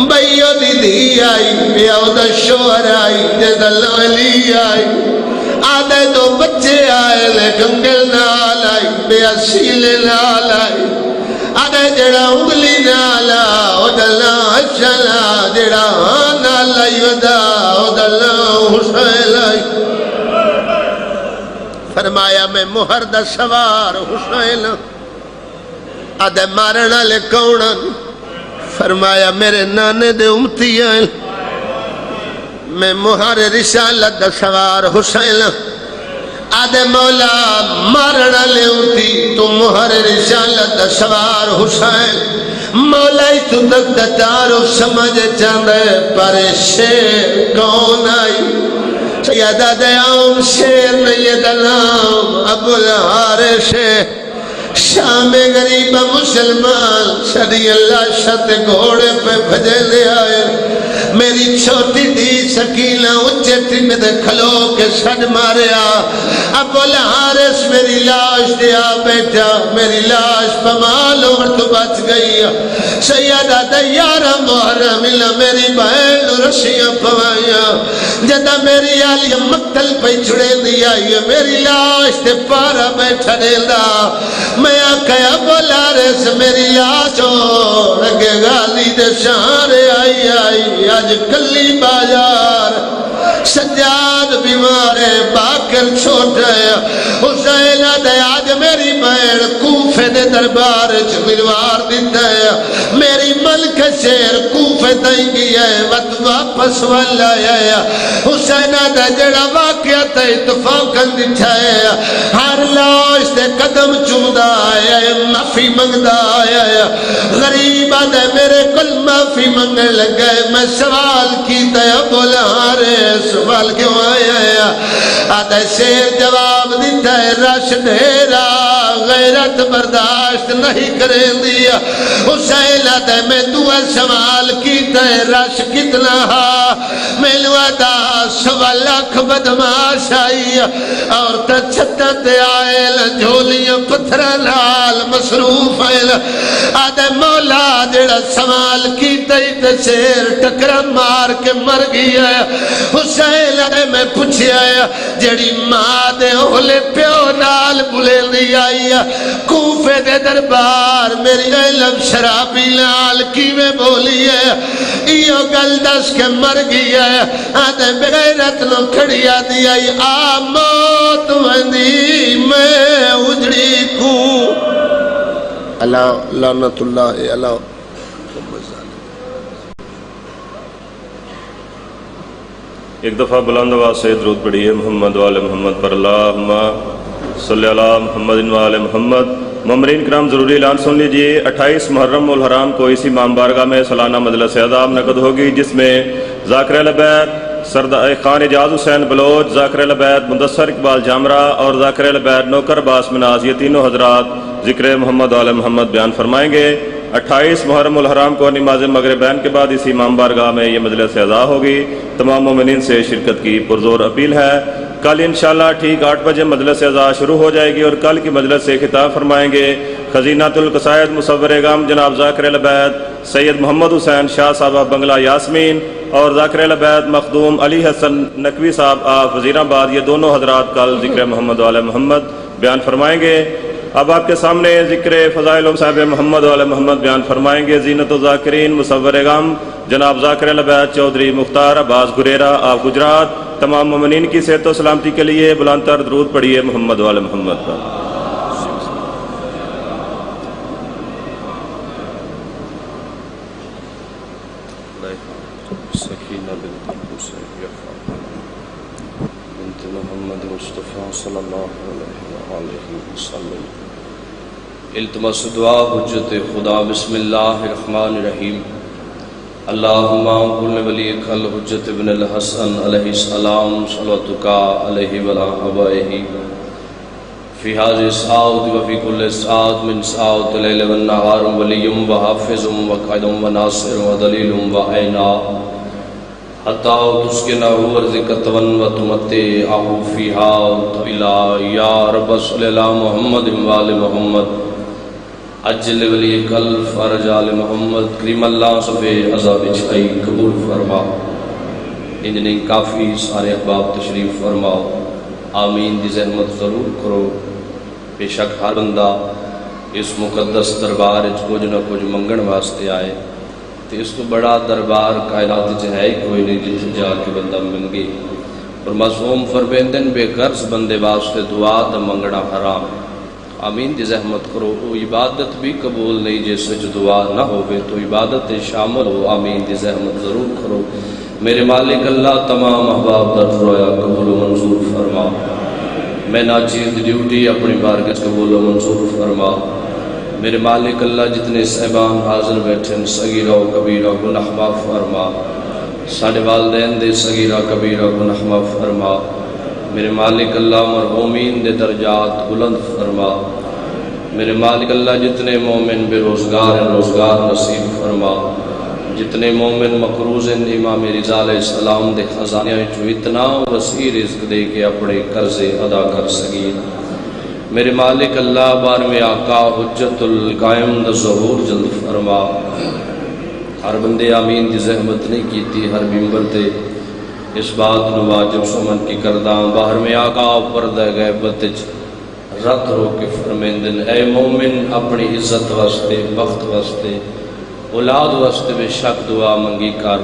بھائیو دی دی آئی بیاو دا شوہر آئی جدل علی آئی آدھے دو بچے آئے لیکن گل نال آئی بے اصیل نال آئی آدھے جڑا انگلی نالا ادھلا حشلا جڑا نالا یودا ادھلا حسین آئی فرمایا میں مہر دا سوار حسین آدھے مارنا لے کوناں فرمایا میرے نانے دے امتی آئیں میں مہر رسالت دا سوار حسین آدھے مولا مارنا لے امتی تو مہر رسالت دا سوار حسین مولا ہی تو تک دا تارو سمجھ چاندے پر شیر کون آئی سیدہ دیام شیر نہیں دا نام ابو الحارث شام غریب مسلمان صدی اللہ شت گھوڑے پہ بھجے لے آئے میری چھوٹی دی سکینہ اچھے ٹھمد کھلو کے سڑ ماریا ابو الحارث میری لاش دیا بیٹا میری لاش پمال اور تو بچ گئی سیدہ دیارہ محرم اللہ میری بہن رسیاں پوائیاں جدہ میری آلی مقتل پہ چھڑے دیا میری لاش دے پارا بیٹھا دیلدہ میں آکھا ابو الحارث میری لاش ہو رگے غالی دے شہارے آئی آئی آج کلی بازار سجاد بیمارے باکر چھوٹا ہے حسین دے آج میری بہن کوفے دے دربار چملوار دیتا ہے میری ملک شیر کوفے دیں گیا ہے وقت واپس والا ہے حسین دے جڑا واقعہ تے اتفاقاً دیتا ہے ہر لاش دے قدم چمدہ آیا ہے معافی منگدہ آیا ہے غریبہ دے میرے کل معافی منگنے لگے میں سوال کیتا ہے ابو الحارث سوال کیوں آیا ہے آدھے شیر جواب دیتا ہے رش ڈھیرا غیرت برداشت نہیں کریں دیا حسین آدھے میں دعا سوال کیتا ہے رش کتنا ہا ملوا دا 1.25 لاکھ بدماش آئی اور تا چھتا تے آئے جھولیاں پتھرہ نال مصروف آئے آدھے مولا جڑا سوال کیتا ہی تے شیر ٹکرا مار کے مر گیا حسین آدھے میں پوچھیا جڑی ماں دے اولے پیو نال بلے دی آئی کوفے دے دربار میری علم شرابی نال کیویں بولی ہے ایو گل دس کے مر گیا ہے آدھے بغیرت نو کھڑیا دی آئی آ موت وندی میں اجڑی کو اللہ لعنت اللہ اللہ ایک دفعہ بلند آواز سے درود پڑھیے محمد وآل محمد پر اللہم صلی اللہ محمد وآل محمد. ممرین کرام ضروری اعلان سن لیجئے 28 محرم الحرام کو اسی امام بارگاہ میں سالانہ مجلس اعظام نقد ہوگی جس میں ذاکر اہل بیت خان اعجاز حسین بلوچ، ذاکر اہل بیت مدثر اقبال جامرہ اور ذاکر اہل بیت نوکر عباس مناز یہ تینوں حضرات ذکر محمد وآل محمد بیان فرمائیں گے. 28 محرم الحرام کو نماز مغربین کے بعد اسی امام بارگاہ میں یہ مجلس اعزاز ہوگی. تمام مومنین سے شرکت کی پرزور اپیل ہے. کل انشاءاللہ ٹھیک 8 بجے مجلس اعزاز شروع ہو جائے گی اور کل کی مجلس سے خطاب فرمائیں گے خزینۃ القصائد مصور غم جناب ذاکر العبید سید محمد حسین شاہ صاحب بنگلہ یاسمین اور ذاکر العبید مخدوم علی حسن نقوی صاحب آپ وزیر آباد، یہ دونوں حضرات کل ذکر محمد وآل محمد بیان فرمائیں گے۔ اب آپ کے سامنے ذکر فضائل صاحب محمد وآل محمد بیان فرمائیں گے زینت الذاکرین مصور غم جناب ذاکر العبید چودھری مختار عباس گریرہ آپ گجرات۔ تمام مومنین کی صحت و سلامتی کے لیے بلند تر درود پڑھیے محمد وآل محمد پر۔ سکینہ بنت حسین بنت محمد مصطفیٰ صلی اللہ علیہ وسلم۔ التماس دعا حجت خدا۔ بسم اللہ الرحمن الرحیم۔ اللہم کل ولیک الحجت ابن الحسن علیہ السلام صلواتک علیہ وعلی آبائہ فی هذه الساعة وفی کل ساعة من ساعات اللیل والنہار ولی وحافظ وقائد وناصر ودلیل وعینا حتی تسکنہ ورزق طوًا وتمتعہ فیہا طویلا۔ یا رب صلی اللہ محمد وآل محمد اجل ولی کل فرج آل محمد کریم اللہ صفِ عذاب چھائی قبول فرما۔ انجنی کافی سارے احباب تشریف فرماؤ، آمین دی زحمت ضرور کرو۔ بے شک ہر بندہ اس مقدس دربار کچھ نہ کچھ منگن واسطے آئے، تو اس کو بڑا دربار کائنات ہے کوئی نہیں جتنے جا کے بندہ منگے۔ اور معصوم فرمیندن بے قرض بندے واسطے دعا دا منگنا حرام۔ آمین دی زحمت کرو۔ وہ عبادت بھی قبول نہیں جس وچ دعا نہ ہوئے تو عبادت شامل ہو۔ آمین دی زحمت ضرور کرو۔ میرے مالک اللہ تمام احباب دا رویا قبول و منظور فرما۔ میں ناچیز دی ڈیوٹی اپنی بارگاہ قبول و منظور فرما۔ میرے مالک اللہ جتنے صاحبان حاضر بیٹھے صغیرہ و کبیرہ گناہ معاف فرما۔ ساڈے والدین دے صغیرہ کبیرہ گناہ معاف فرما۔ میرے مالک اللہ مرحومین دے درجات بلند فرما۔ میرے مالک اللہ جتنے مومن بے روزگار ہیں روزگار نصیب فرما۔ جتنے مومن مقروض ہیں امام رضا علیہ السلام دے خزانے جو اتنا وسیع رزق دے کے اپنے قرضے ادا کر سکی۔ میرے مالک اللہ بار میں آقا حجت القائم دا ظہور جلد فرما۔ ہر بندے آمین دی زحمت نہیں کیتی، ہر ممبر تے اس بات نو واجب سمجھ کی کرداں باہر میں آقا پردہ غیبت رت رو کے فرمیندن اے مومن اپنی عزت واسطے بخت واسطے اولاد واسطے بے شک دعا منگی کر،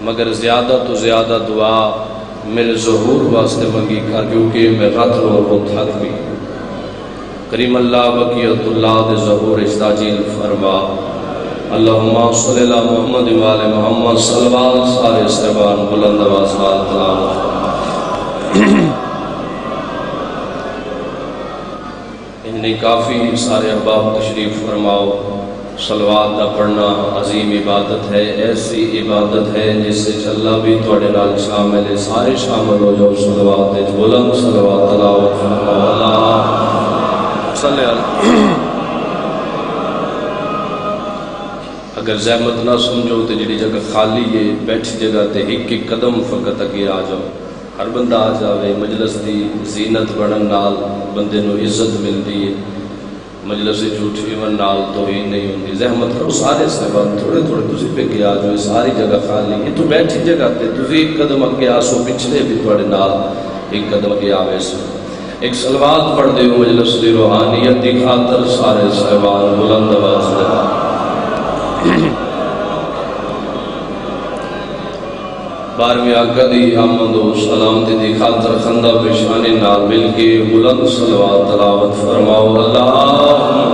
مگر زیادہ تو زیادہ دعا میرے ظہور واسطے منگی کر کیونکہ میں رت رو تھک بھی۔ کریم اللہ بقیت اللہ دے ظہور استاجیل فرما۔ اللہم صلی اللہ محمد وآل محمد صلوات سارے صحبان بلند آواز وال تلاوت۔ انہیں کافی سارے احباب تشریف فرماؤ۔ صلوات دا پڑھنا عظیم عبادت ہے، ایسی عبادت ہے جس سے اللہ بھی توڑے نال شامل ہے، سارے شامل ہو جاؤ صلوات بلند صلوات تلاوت فرماؤ۔ اللہ صلی اللہ اگر زحمت نہ سمجھو تو جڑی جگہ خالی ہے بیٹھی جگہ تے ایک قدم فقط اگے آ جاؤ، ہر بندہ آ جاوے۔ مجلس دی زینت بڑھن نال بندے نو عزت ملتی ہے، مجلس جھوٹی ون نال توہین نہیں ہوندی۔ زحمت کرو سارے صاحبان تھوڑے تھوڑے تسی پہ کے آ جاؤ، ساری جگہ خالی ہے تو بیٹھی جگہ تے تسی ایک قدم اگے آسو، پچھلے بھی تھوڑے نال ایک قدم اگے آوے سو۔ ایک صلوات پڑھ دے مجلس دی روحانیت دی خاطر سارے صاحبان بلند آواز دے۔ بارہویں آقا دی آمد و سلامتی دی خاطر خندہ پیشانی نال مل کے بلند صلوات تلاوت فرماؤ۔ اللہم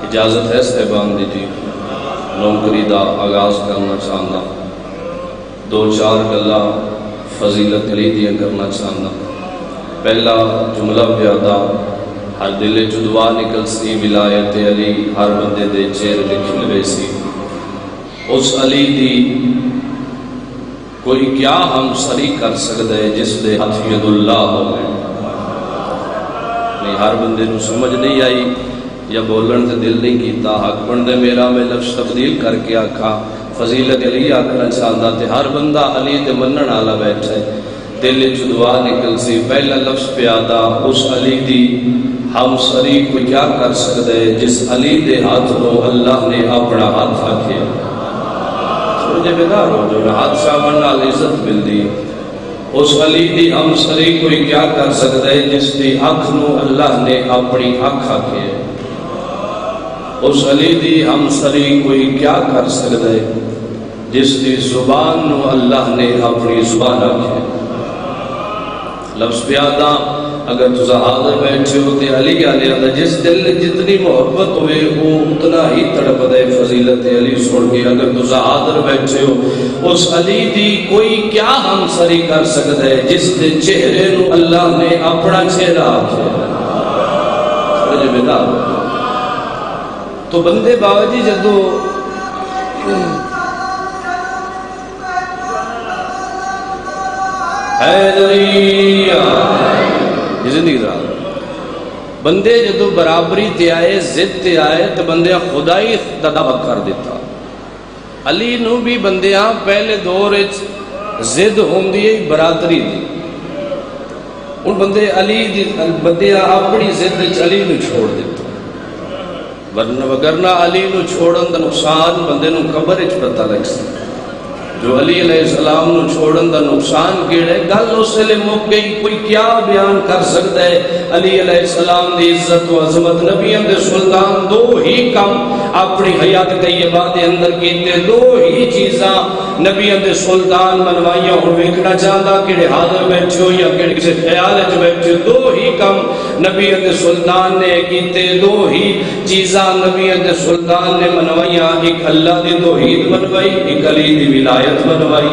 اجازت ہے صاحبان دی جی نوکری دا آغاز کرنا چاہنا، دو چار گلاں فضیلت علی دیا کرنا چاہنا۔ پہلا جملہ پیادا ہر دلے جو دعا نکل سی ولایت علی ہر بندے دے چہرے لکھ لوے سی۔ اس علی دی کوئی کیا ہم سری کر سکتا ہے جس دے ہاتھ ید اللہ ہو گئے نہیں، ہر بندے نو سمجھ نہیں آئی یا بولن تے دل نہیں کیتا، حق بندے میرا میں لفظ تبدیل کر کے آکھا فضیلت علی آکھنا چاہتا تے ہر بندہ علی دے منن والا بیٹھا ہے دل چ دعا نکل سی پہلا لفظ پیادا اس علی دی ہم سری کو کیا کر سکتے ہیں جس علی دے ہاتھ کو اللہ نے اپنا ہاتھ رکھے سمجھے بیدار ہو جو ہاتھ صاحب نال عزت ملدی اس علی دی ہم سری کوئی کیا کر سکتے ہیں جس دی اکھ نو اللہ نے اپنی اکھ رکھے اس علی دی ہم سری کوئی کیا کر سکتے ہیں جس دی زبان نو اللہ نے اپنی زبان رکھے لفظ پیادا اگر تجھا حاضر بیٹھے ہوتے علی علیہ جس دل نے جتنی محبت ہوئے وہ اتنا ہی تڑپ دے فضیلت علی سن کے اگر تجھا حاضر بیٹھے ہو اس علی دی کوئی کیا ہم سری کر سکتا ہے جس دے چہرے نو اللہ نے اپنا چہرہ آکھے سمجھے بیدا تو بندے بابا جی جدو زندگی بندے جدو برابری تے آئے زد تے آئے تو بندے خدائی دعویٰ کر دیتا علی نو بھی بندیاں پہلے دور زد ہوندی ہے برادری دی ان بندے علی دی بندیاں اپنی زد علی نو چھوڑ دیتا وگرنہ علی نو چھوڑن دا نقصان بندے نو قبر اچ پتہ لگ سکتا جو علی علیہ السلام نو چھوڑن دا نقصان کیڑے گل اس لئے موک گئی کوئی کیا بیان کر سکتا ہے علی علیہ السلام دی عزت و عظمت نبی اندر سلطان دو ہی کم اپنی حیات طیبہ دے اندر کیتے دو ہی چیزاں نبی اندر سلطان منوائیاں ہوں ویکھنا چاہتا کہ حاضر بیٹھے ہو یا کہ کسی خیال ہے جو بیٹھے دو ہی کم نبی اندر سلطان نے کیتے دو ہی چیزاں نبی اندر سلطان نے منوائیاں ایک اللہ دی توحید منوائی ایک علی دی ولایت منوائی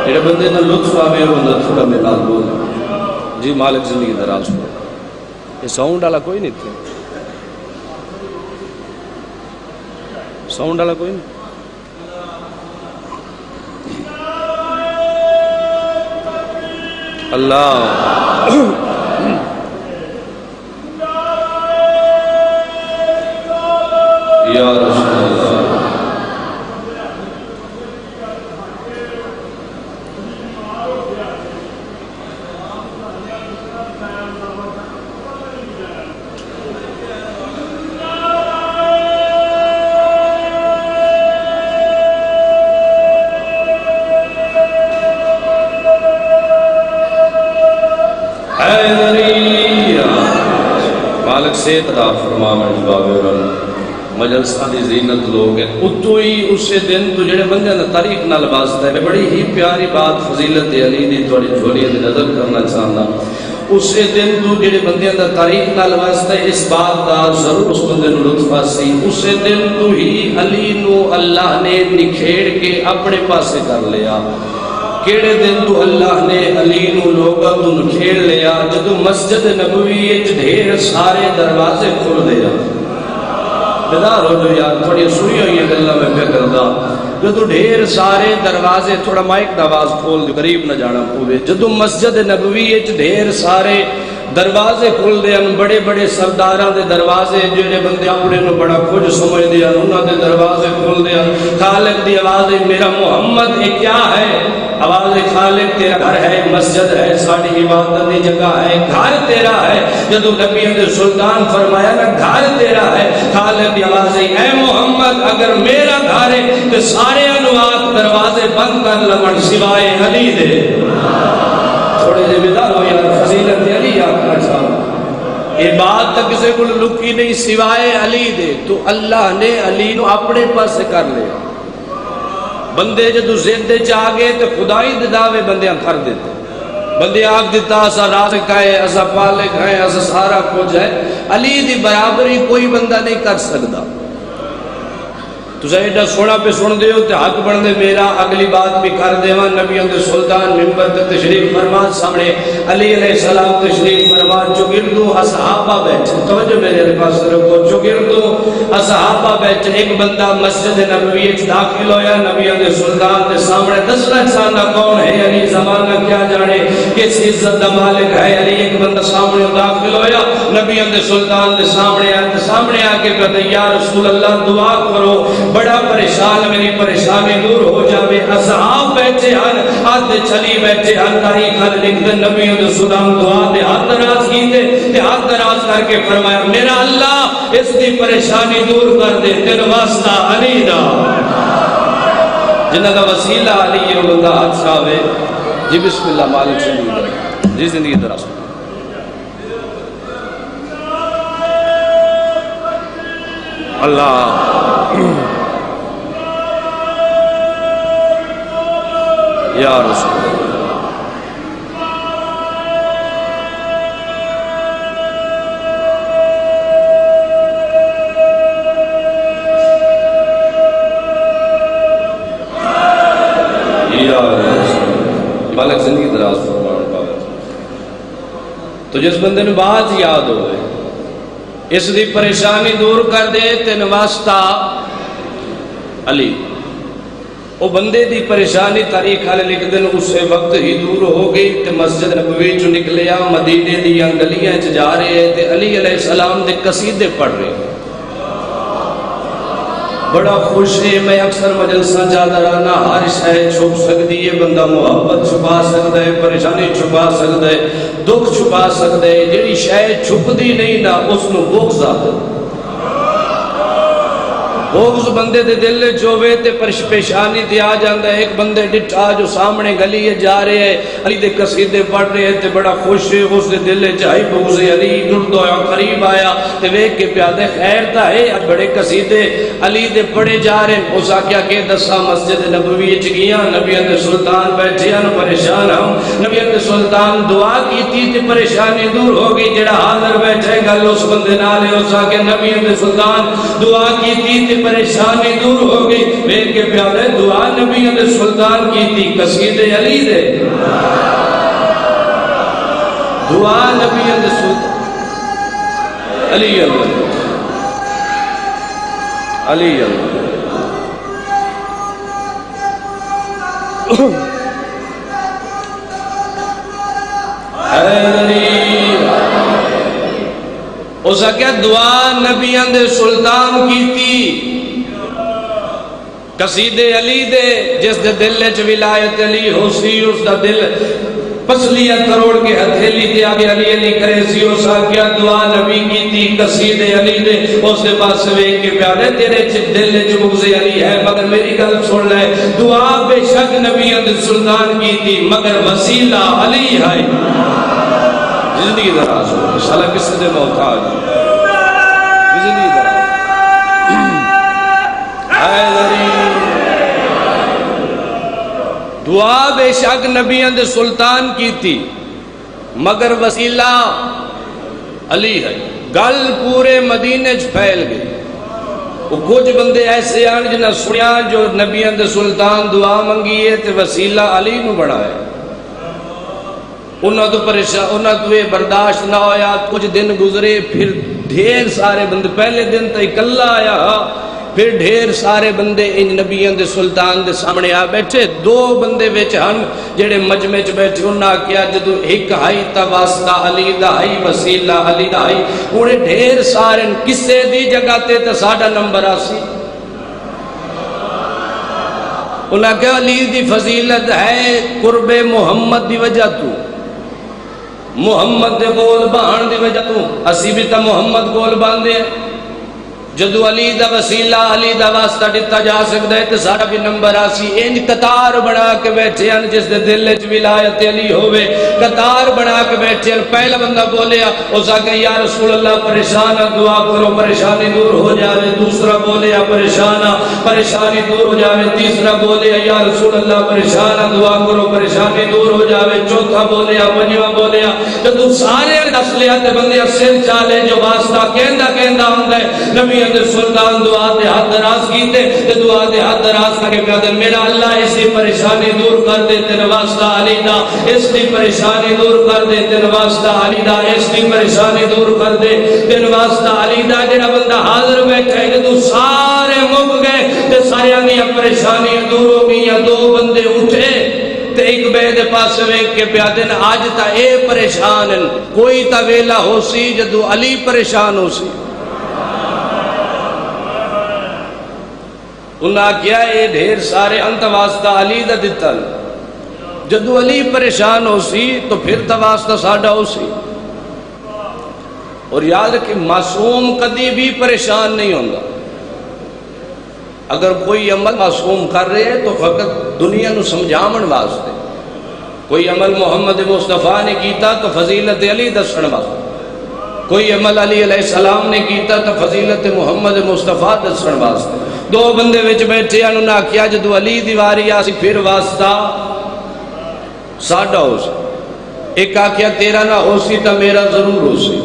میرے بندے نا لطف آوے ہوندہ تھوڑا میرا بول جی مالک زندگی دراز کو یہ ساؤنڈ والا کوئی نہیں تھے ساؤنڈ والا کوئی نہیں اللہ یا رسول اللہ مالک سے عطا فرما مجلسہ دی زینت لوگ ہیں اتو ہی اسے دن تو جڑے بندے نے تاریخ نہ لباستا ہے بڑی ہی پیاری بات فضیلت علی دی تھوڑی جھولی دی نظر کرنا چاہنا اسے دن تو جڑے بندے نے تاریخ نہ لباستا ہے اس بات دا ضرور اس بندے نے لطف آسی اسے دن تو ہی علی نو اللہ نے نکھیڑ کے اپنے پاسے کر لیا کیڑے دن تو اللہ نے علی نو لوگا تو نکھیڑ لیا جدو مسجد نبوی ڈھیر سارے دروازے کھل دیا بیدار ہو جو یار تھوڑی سنی ہوئی ہے اللہ میں پہ کردہ جدو ڈھیر سارے دروازے تھوڑا مائک نواز کھول دے قریب نہ جانا پوے جدو مسجد نبوی ڈھیر سارے دروازے کھل دے ان بڑے بڑے سرداراں دے دروازے جڑے بندے اپنے نو بڑا کچھ سمجھ دے انہاں دے دروازے کھل دے خالق دی آواز میرا محمد یہ کیا ہے آواز خالق تیرا گھر ہے مسجد ہے ساڑی عبادت دی جگہ ہے گھر تیرا ہے جدو نبی اندر سلطان فرمایا نا گھر تیرا ہے خالق دی آواز اے محمد اگر میرا گھر ہے تو سارے انوات دروازے بند کر لمن سوائے علی دے تھوڑے دے بیدار ہو یار فضیلت علی آکھنا چاہتا یہ بات تک کسی کو لکی نہیں سوائے علی دے تو اللہ نے علی نو اپنے پاس سے کر لیا بندے جدو زندے چاہ گئے تو خدائی دعوے بندیاں کر دیتے بندے آگ دیتا اسا رازق ہے اسا پالک ہے اسا سارا کچھ ہے علی دی برابری کوئی بندہ نہیں کر سکتا تو ایڈا سونا پہ سن دے ہو تے حق بن دے میرا اگلی بات بھی کر دے وہاں نبی اندر سلطان ممبر تشریف فرما سامنے علی علیہ السلام تشریف فرما چگردو اصحابہ بیٹھے توجہ میرے پاس رکھو چگردو اصحابہ بیٹھے ایک بندہ مسجد نبوی داخل ہویا نبی اندر سلطان دے سامنے دسنا چاہنا کون ہے علی زمانہ کیا جانے کس عزت دا مالک ہے علی ایک بندہ سامنے داخل ہویا نبی اندر سلطان دے سامنے آ کے کہتے یا رسول اللہ دعا کرو بڑا پریشان میری پریشانی دور ہو جاوے اصحاب بیٹھے ہن آدھے چلی بیٹھے ہن تاریخ حل لکھ دے نبیوں دے سلام دعا دے ہاتھ دراز کیتے تے ہاتھ دراز کر کے فرمایا میرا اللہ اس دی پریشانی دور کر دے تیرے واسطہ علی دا جنہ دا وسیلہ علی ہے وہ بندہ ہاتھ چھاوے جی بسم اللہ مالک سے جی زندگی دراز اللہ یا رسول مالک زندگی دراز فرمان پاوے تو جس بندے نے بات یاد ہوئے اس دی پریشانی دور کر دے تین واسطہ علی وہ بندے دی پریشانی تاریخ والے لکھ دن اسے وقت ہی دور ہو گئی تے مسجد نبوی چ نکلیا مدینے دیاں گلیاں چ جا رہے تے علی علیہ السلام دے قصیدے پڑھ رہے بڑا خوش ہے میں اکثر مجلساں جاتا رہنا ہر شے چھپ سکتی ہے بندہ محبت چھپا سکتا ہے پریشانی چھپا سکتا ہے دکھ چھپا سکتا ہے جیڑی شے چھپدی نہیں نا اس نو بغض آتا بغض بندے دے دل جو ہوئے تے پریشانی تے آ جاندا ہے ایک بندے ڈٹھا جو سامنے گلی جا رہے ہیں علی دے قصیدے پڑھ رہے ہیں تے بڑا خوش ہے اس دے دل چاہی بغض علی ڈردا قریب آیا تے ویکھ کے پیادے خیر تا ہے بڑے قصیدے علی دے پڑھے جا رہے ہیں اس آکھیا کہ دسا مسجد نبوی وچ گیاں نبی دے سلطان بیٹھے ہیں پریشان ہم نبی دے سلطان دعا کیتی تے پریشانی دور ہو گئی جڑا حاضر بیٹھے گل اس بندے نال ہے اس آکھیا نبی دے سلطان دعا کیتی تے پریشانی دور ہو گئی ویکھ کے پیادے دعا نبی دے سلطان کیتی قصیدے علی دے دعا نبی دے سلطان علی اللہ علی اللہ اس کیا دعا نبیاں دے سلطان کیتی قصیدے علی دے جس دے دل وچ ولایت علی ہو سی اس دا دل پسلیاں کروڑ کے ہتھیلی تے آگے علی علی کرے سی اس کیا دعا نبی کیتی قصیدے علی دے اس دے پاس ویکھ کے پیارے تیرے دل وچ بغض علی ہے مگر میری گل سن لے دعا بے شک نبیاں دے سلطان کیتی مگر وسیلہ علی ہے زندگی دراز ہو سالہ کس دے محتاج زندگی دراز دعا بے شک نبیاں دے سلطان کی تھی مگر وسیلہ علی ہے گل پورے مدینے چ پھیل گئی وہ کچھ بندے ایسے آن جنہ سنیا جو نبیاں دے سلطان دعا منگیے تے وسیلہ علی نو بڑھائے انہاں تو پریشان انہاں تو یہ برداشت نہ ہویا کچھ دن گزرے پھر ڈھیر سارے بندے پہلے دن تو اکلا آیا پھر ڈھیر سارے بندے ان نبیاں دے سلطان دے سامنے آ بیٹھے دو بندے وچ ہن جڑے مجمع وچ بیٹھے انہاں کیا جدوں ایک ہائی تا واسطہ علی دا ہائی وسیلہ علی دا ہائی اونے ڈھیر سارے کسے دی جگہ تے ساڈا نمبر آسی انہاں کہا علی دی فضیلت ہے قرب محمد دی وجہ تو محمد دے گول بہن دی وجہ تو اسی بھی تا محمد گول باندھے جدو علی دا وسیلہ علی دا واسطہ دیتا جا سکتا ہے تو سارا بھی نمبر آسی انج قطار بنا کے بیٹھے ہیں جس دے دل وچ ولایت علی ہوئے قطار بنا کے بیٹھے ہیں پہلا بندہ بولیا اس آگے یا رسول اللہ پریشان دعا کرو پریشانی دور ہو جاوے دوسرا بولیا پریشانی دور ہو جاوے تیسرا بولیا یا رسول اللہ پریشان دعا کرو پریشانی دور ہو جاوے چوتھا بولیا پنجواں بولیا جدو سارے دس لیا تے بندے سر چالے جو واسطہ کہندا ہوندا ہے نبی اندر سلطان دعا دے ہاتھ دراز کیتے تے دعا دے ہاتھ دراز کر کے کہتے میرا اللہ اس کی پریشانی دور کر دے تیرے واسطہ علی دا اس کی پریشانی دور کر دے تیرے واسطہ علی دا اس کی پریشانی دور کر دے تیرے واسطہ علی دا جڑا بندہ حاضر بیٹھا ہے تو سارے مک گئے تے سارے دی پریشانی دور ہو گئی دو بندے اٹھے تے ایک بے دے پاس ویکھ کے پیا دن آج تا اے پریشان کوئی تا ویلا ہو سی جدو علی پریشان ہو سی انہاں کیا یہ ڈھیر سارے انت واسطہ علی دا دتا جدو علی پریشان ہو سی تو پھر تا واسطہ ساڈا ہو سی. اور یاد کہ معصوم کدی بھی پریشان نہیں ہوگا. اگر کوئی عمل معصوم کر رہے ہے تو فقط دنیا نو سمجھاون واسطے. کوئی عمل محمد مصطفیٰ نے کیتا تو فضیلت علی دسن واسطے. کوئی عمل علی علیہ السلام نے کیتا تو فضیلت محمد مصطفیٰ دسن واسطے. دو بندے وچ بیٹھے انہوں نے آکھیا جدو علی دیواری آسی پھر واسطہ ساڈا ہو سی. ایک آکھیا تیرا نہ ہو سی تو میرا ضرور ہو سی.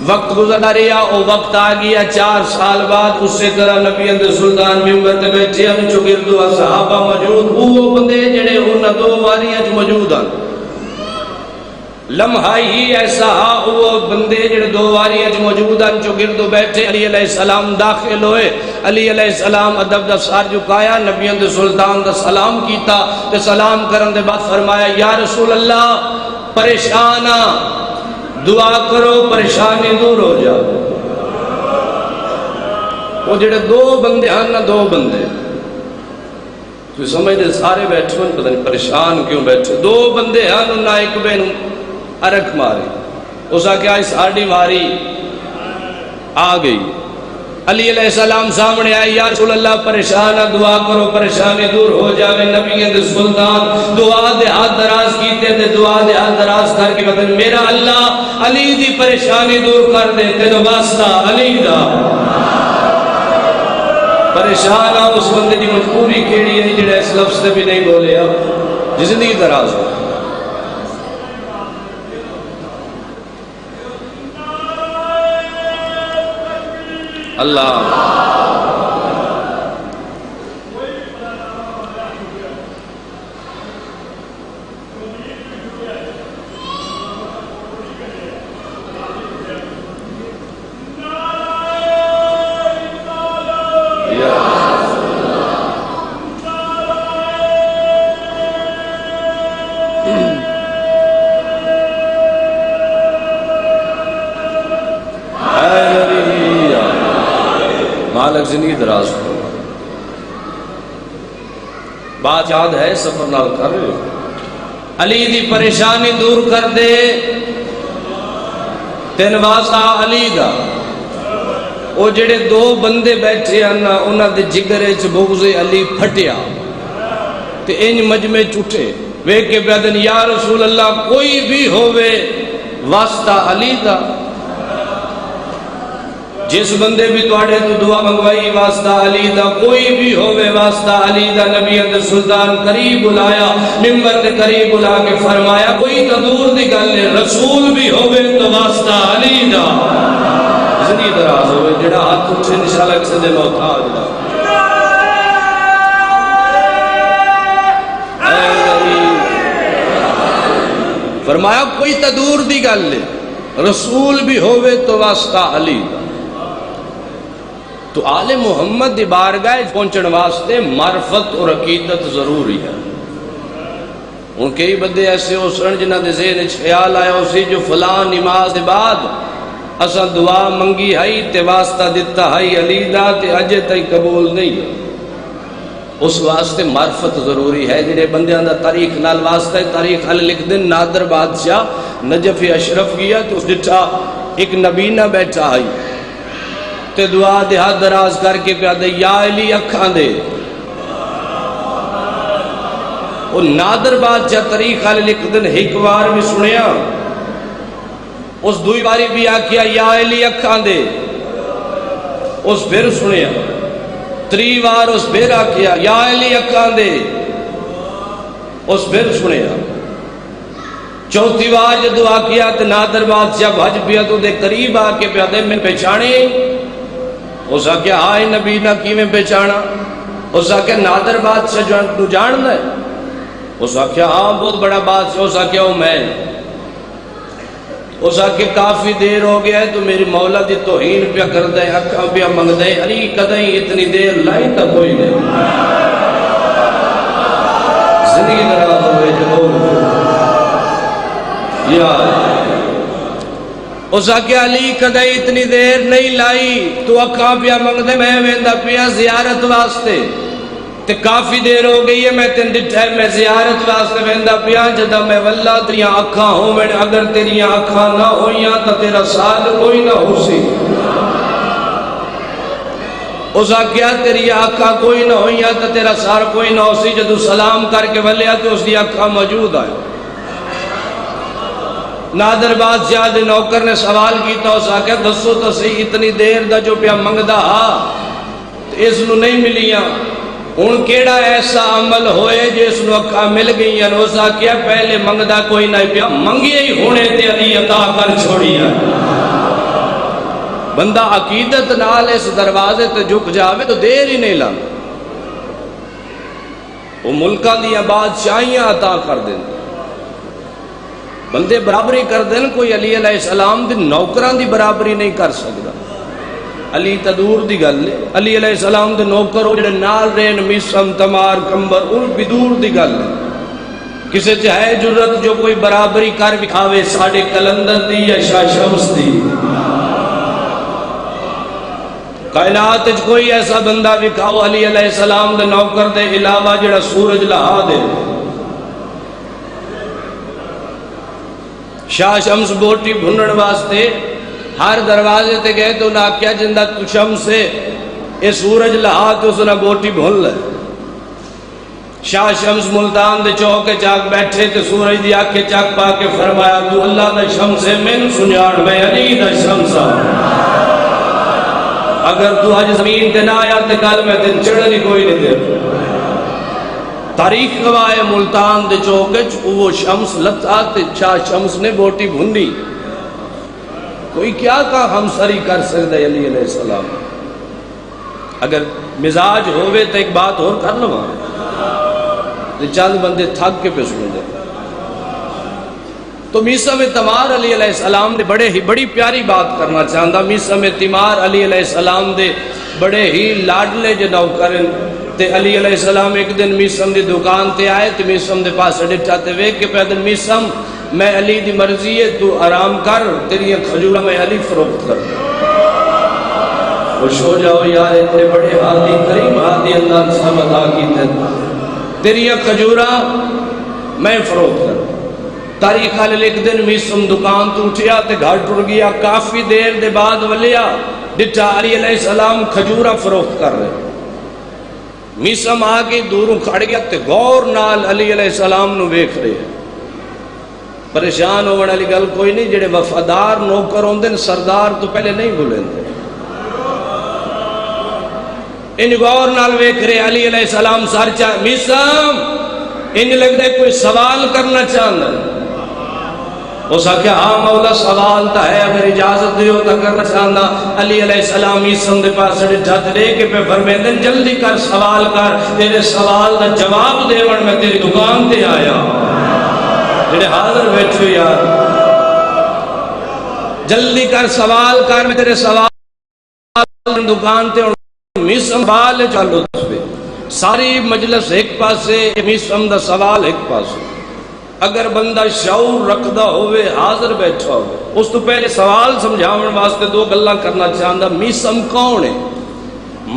وقت گزر رہا او وقت آ گیا 4 سال بعد اسی طرح نبی اندر سلطان ممبر تے بیٹھے ہم چوگردو صحابہ موجود وہ بندے جڑے انہاں 2 واریاں موجود ہیں. لمحہ ہی ایسا وہ بندے جڑے 2 واریاں موجود ہیں چوگردو بیٹھے. علی علیہ السلام داخل ہوئے. علی علیہ السلام ادب دا سر جھکایا نبی اندر سلطان دا سلام کیتا تے سلام کرن دے بعد فرمایا یا رسول اللہ پریشان دعا کرو پریشانی دور ہو جائے. وہ جڑے 2 بندے ہیں نا 2 بندے تو سمجھتے سارے بیٹھے ہیں پتہ نہیں پریشان کیوں بیٹھے. 2 بندے ہیں انہوں ایک بین ارک ماری. اس آ کیا ساڑی واری آ گئی. علی علیہ السلام سامنے آئے یا رسول اللہ پریشان دعا کرو پریشانی دور ہو جائے. نبی اندر سلطان دعا دے ہاتھ دراز کیتے تھے. دعا دے ہاتھ دراز کر کے بتائیں میرا اللہ علی دی پریشانی دور کر دے تینو واسطہ علی دا. پریشان آ اس بندے دی مجبوری کیڑی ہے جڑا اس لفظ سے بھی نہیں بولے اب زندگی دراز ہو. اللہ مالک زندگی دراز ہو. بات یاد ہے سفر نال کر رہے ہو. علی دی پریشانی دور کر دے تین واسطہ علی دا. وہ جڑے 2 بندے بیٹھے ہیں نا انہاں دے جگرے چ بغض علی پھٹیا تے انج مجمع چٹھے ویکھ کے بیدن یا رسول اللہ کوئی بھی ہووے واسطہ علی دا. جس بندے بھی تواڈے تو دعا منگوائی واسطہ علی دا کوئی بھی ہووے واسطہ علی دا. نبی اندر سلطان قریب بلایا منبر دے قریب بلا کے فرمایا کوئی تو دور دی گل ہے رسول بھی ہووے تو واسطہ علی دا. زندگی دراز ہوئے جڑا ہاتھ اٹھے انشاءاللہ کسی دے محتاج دا. فرمایا کوئی تو دور دی گل ہے رسول بھی ہووے تو واسطہ علی دا. تو آل محمد دی بارگاہ پہنچن واسطے معرفت اور عقیدت ضروری ہے. ان کئی بندے ایسے ہو سن جنہ دے ذہن خیال آیا اسی جو فلاں نماز دے بعد اساں دعا منگی ہائی تے واسطہ دتا ہائی علی دا تے اجے تک قبول نہیں. اس واسطے معرفت ضروری ہے. جڑے بندیاں دا تاریخ نال واسطہ ہے تاریخ حل لکھ دن نادر بادشاہ نجف اشرف کیا تو اس ڈٹھا ایک نبینہ بیٹھا آئی تے دعا دے ہاتھ دراز کر کے پیا دے یا علی اکھاں دے. وہ نادر بادشاہ تاریخ حل لکھ دن ایک بار بھی سنیا اس دوئی باری بھی آکھیا یا علی اکھاں دے. اس پھر سنیا 3 بار اس پھر آکھیا یا علی اکھاں دے. اس پھر سنیا 4تھی بار جدو آکھیا تے نادر بادشاہ بھج پیا تو دے قریب آ کے پیا دے میں پہچانے. اس آکھیا ہائے نبی نہ کیویں پہچانا. اس آکھیا نادر بادشاہ تو جاندا ہے. اس آکھیا ہاں بہت بڑا بادشاہ. اس آکھیا وہ میں. اس آکھیا کافی دیر ہو گیا ہے تو میری مولا دی توہین پیا کر دے اکھاں پیا منگ دے علی کدیں اتنی دیر لائی تا کوئی نہیں. زندگی دراز ہوئے جو یا اس آکھیا علی کدے اتنی دیر نہیں لائی، تو اکھاں پیا منگدے میں ویندا پیا زیارت واسطے، تے کافی دیر ہو گئی ہے میں تین ڈٹھا میں زیارت واسطے ویندا پیا، جدا میں واللہ تیریاں اکھاں ہوویں، اگر تیریاں اکھاں نہ ہوئیاں تو تیرا سال کوئی نہ ہو سی۔ اس آکھیا تیری اکھاں کوئی نہ ہوئیاں تو تیرا سار کوئی نہ ہو سی، جدو سلام کر کے ولیا تو اس دی اکھاں موجود آئے۔ نادر بادشاہ دے نوکر نے سوال کیتا، اس آکھیا دسو تو صحیح اتنی دیر دا جو پیا منگدا ہا اس نو نہیں ملیاں، ہن کیڑا ایسا عمل ہوئے جس نو اکھاں مل گئیاں؟ اس آکھیا پہلے منگدا کوئی نہ پیا، منگے ہی ہونے تے علی عطا کر چھوڑیا۔ بندہ عقیدت نال اس دروازے تے جھک جاوے تو دیر ہی نہیں لگ، وہ ملکاں دیاں بادشاہیاں عطا کر دیں، بندے برابری کر دیں، کوئی علی علیہ السلام دی نوکران دی برابری نہیں کر سکتا۔ علی تدور دی گل ہے، علی علیہ السلام دے نوکر جڑے نال رہن میسم تمار کمبر ان بھی دور دی گل ہے۔ کسے چاہے جرت جو کوئی برابری کر بکھاوے ساڑھے کلندر دی یا شاہ شمس دی، کائنات کوئی ایسا بندہ بکھاؤ علی علیہ السلام دے نوکر دے علاوہ جڑا سورج لہا دے۔ شاہ شمس بوٹی بھنن واسطے ہر دروازے تے گئے تو انہاں کیا جندہ تو شمس ہے اے سورج لہا تو سنہ بوٹی بھن لے۔ شاہ شمس ملتان دے چوکے چاک بیٹھے تے سورج دی آنکھیں چاک پا کے فرمایا تو اللہ دا شمس ہے من سنیان میں علی دا شمس ہوں، اگر تو آج زمین تے نہ آیا تے کل میں تے چڑھنی کوئی نہیں دے۔ تاریخ گواہ ملتان دے چوکے وہ شمس لتا تے شاہ شمس نے بوٹی بھنی، کوئی کیا کہا ہم سری کر سکتے علی علیہ السلام؟ اگر مزاج ہوئے تو ایک بات اور کر لوں، چند بندے تھک کے پہ سن جائے۔ تو میسم تمار علی علیہ السلام نے بڑی پیاری بات کرنا چاہتا، میسم تمار علی علیہ السلام دے بڑے ہی لاڈلے جناؤ کرن، تے علی علیہ السلام ایک دن میسم دی دکان تے آئے تے میسم دے پاس ڈٹھا تے ویک کے پیدل میسم میں علی دی مرضی ہے تو آرام کر، تیری کھجورہ میں علی فروخت کر دوں۔ خوش ہو جاؤ یار اتنے بڑے ہادی کریم ہادی اللہ نے سب عطا کی تیری کھجورہ میں فروخت کر دوں۔ تاریخ حال ایک دن میسم دکان تو اٹھیا تے گھر ٹر گیا، کافی دیر دے بعد ولیا ڈٹھا علی علیہ السلام کھجورہ فروخت کر رہے۔ میسم آگے دوروں کھڑ گیا تے غور نال علی علیہ السلام نو ویکھ رہے ہیں۔ پریشان ہونے والی گل کوئی نہیں، جڑے وفادار نوکر ہوندے نے سردار تو پہلے نہیں بھولندے۔ ان غور نال ویکھ رہے علی علیہ السلام سر چاہ میسم ان لگتا ہے کوئی سوال کرنا چاہتا ہے۔ اس آکھیا ہاں مولا سوال تا ہے، اگر اجازت دیو تا کرنا چاہتا۔ علی علیہ السلام میسم دے پاس ڈٹھا تے لے کے پہ فرمیندے جلدی کر سوال کر، تیرے سوال دا جواب دیون میں تیری دکان تے آیا۔ جڑے حاضر بیٹھو یار جلدی کر سوال کر، میں تیرے سوال دکان تے میسم بال چالو تسبے ساری مجلس ایک پاسے میسم دا سوال ایک پاسے۔ اگر بندہ شعور رکھدا ہوئے حاضر بیٹھا ہوئے اس تو پہلے سوال سمجھاون واسطے دو گلاں کرنا چاہتا۔ میسم کون ہے؟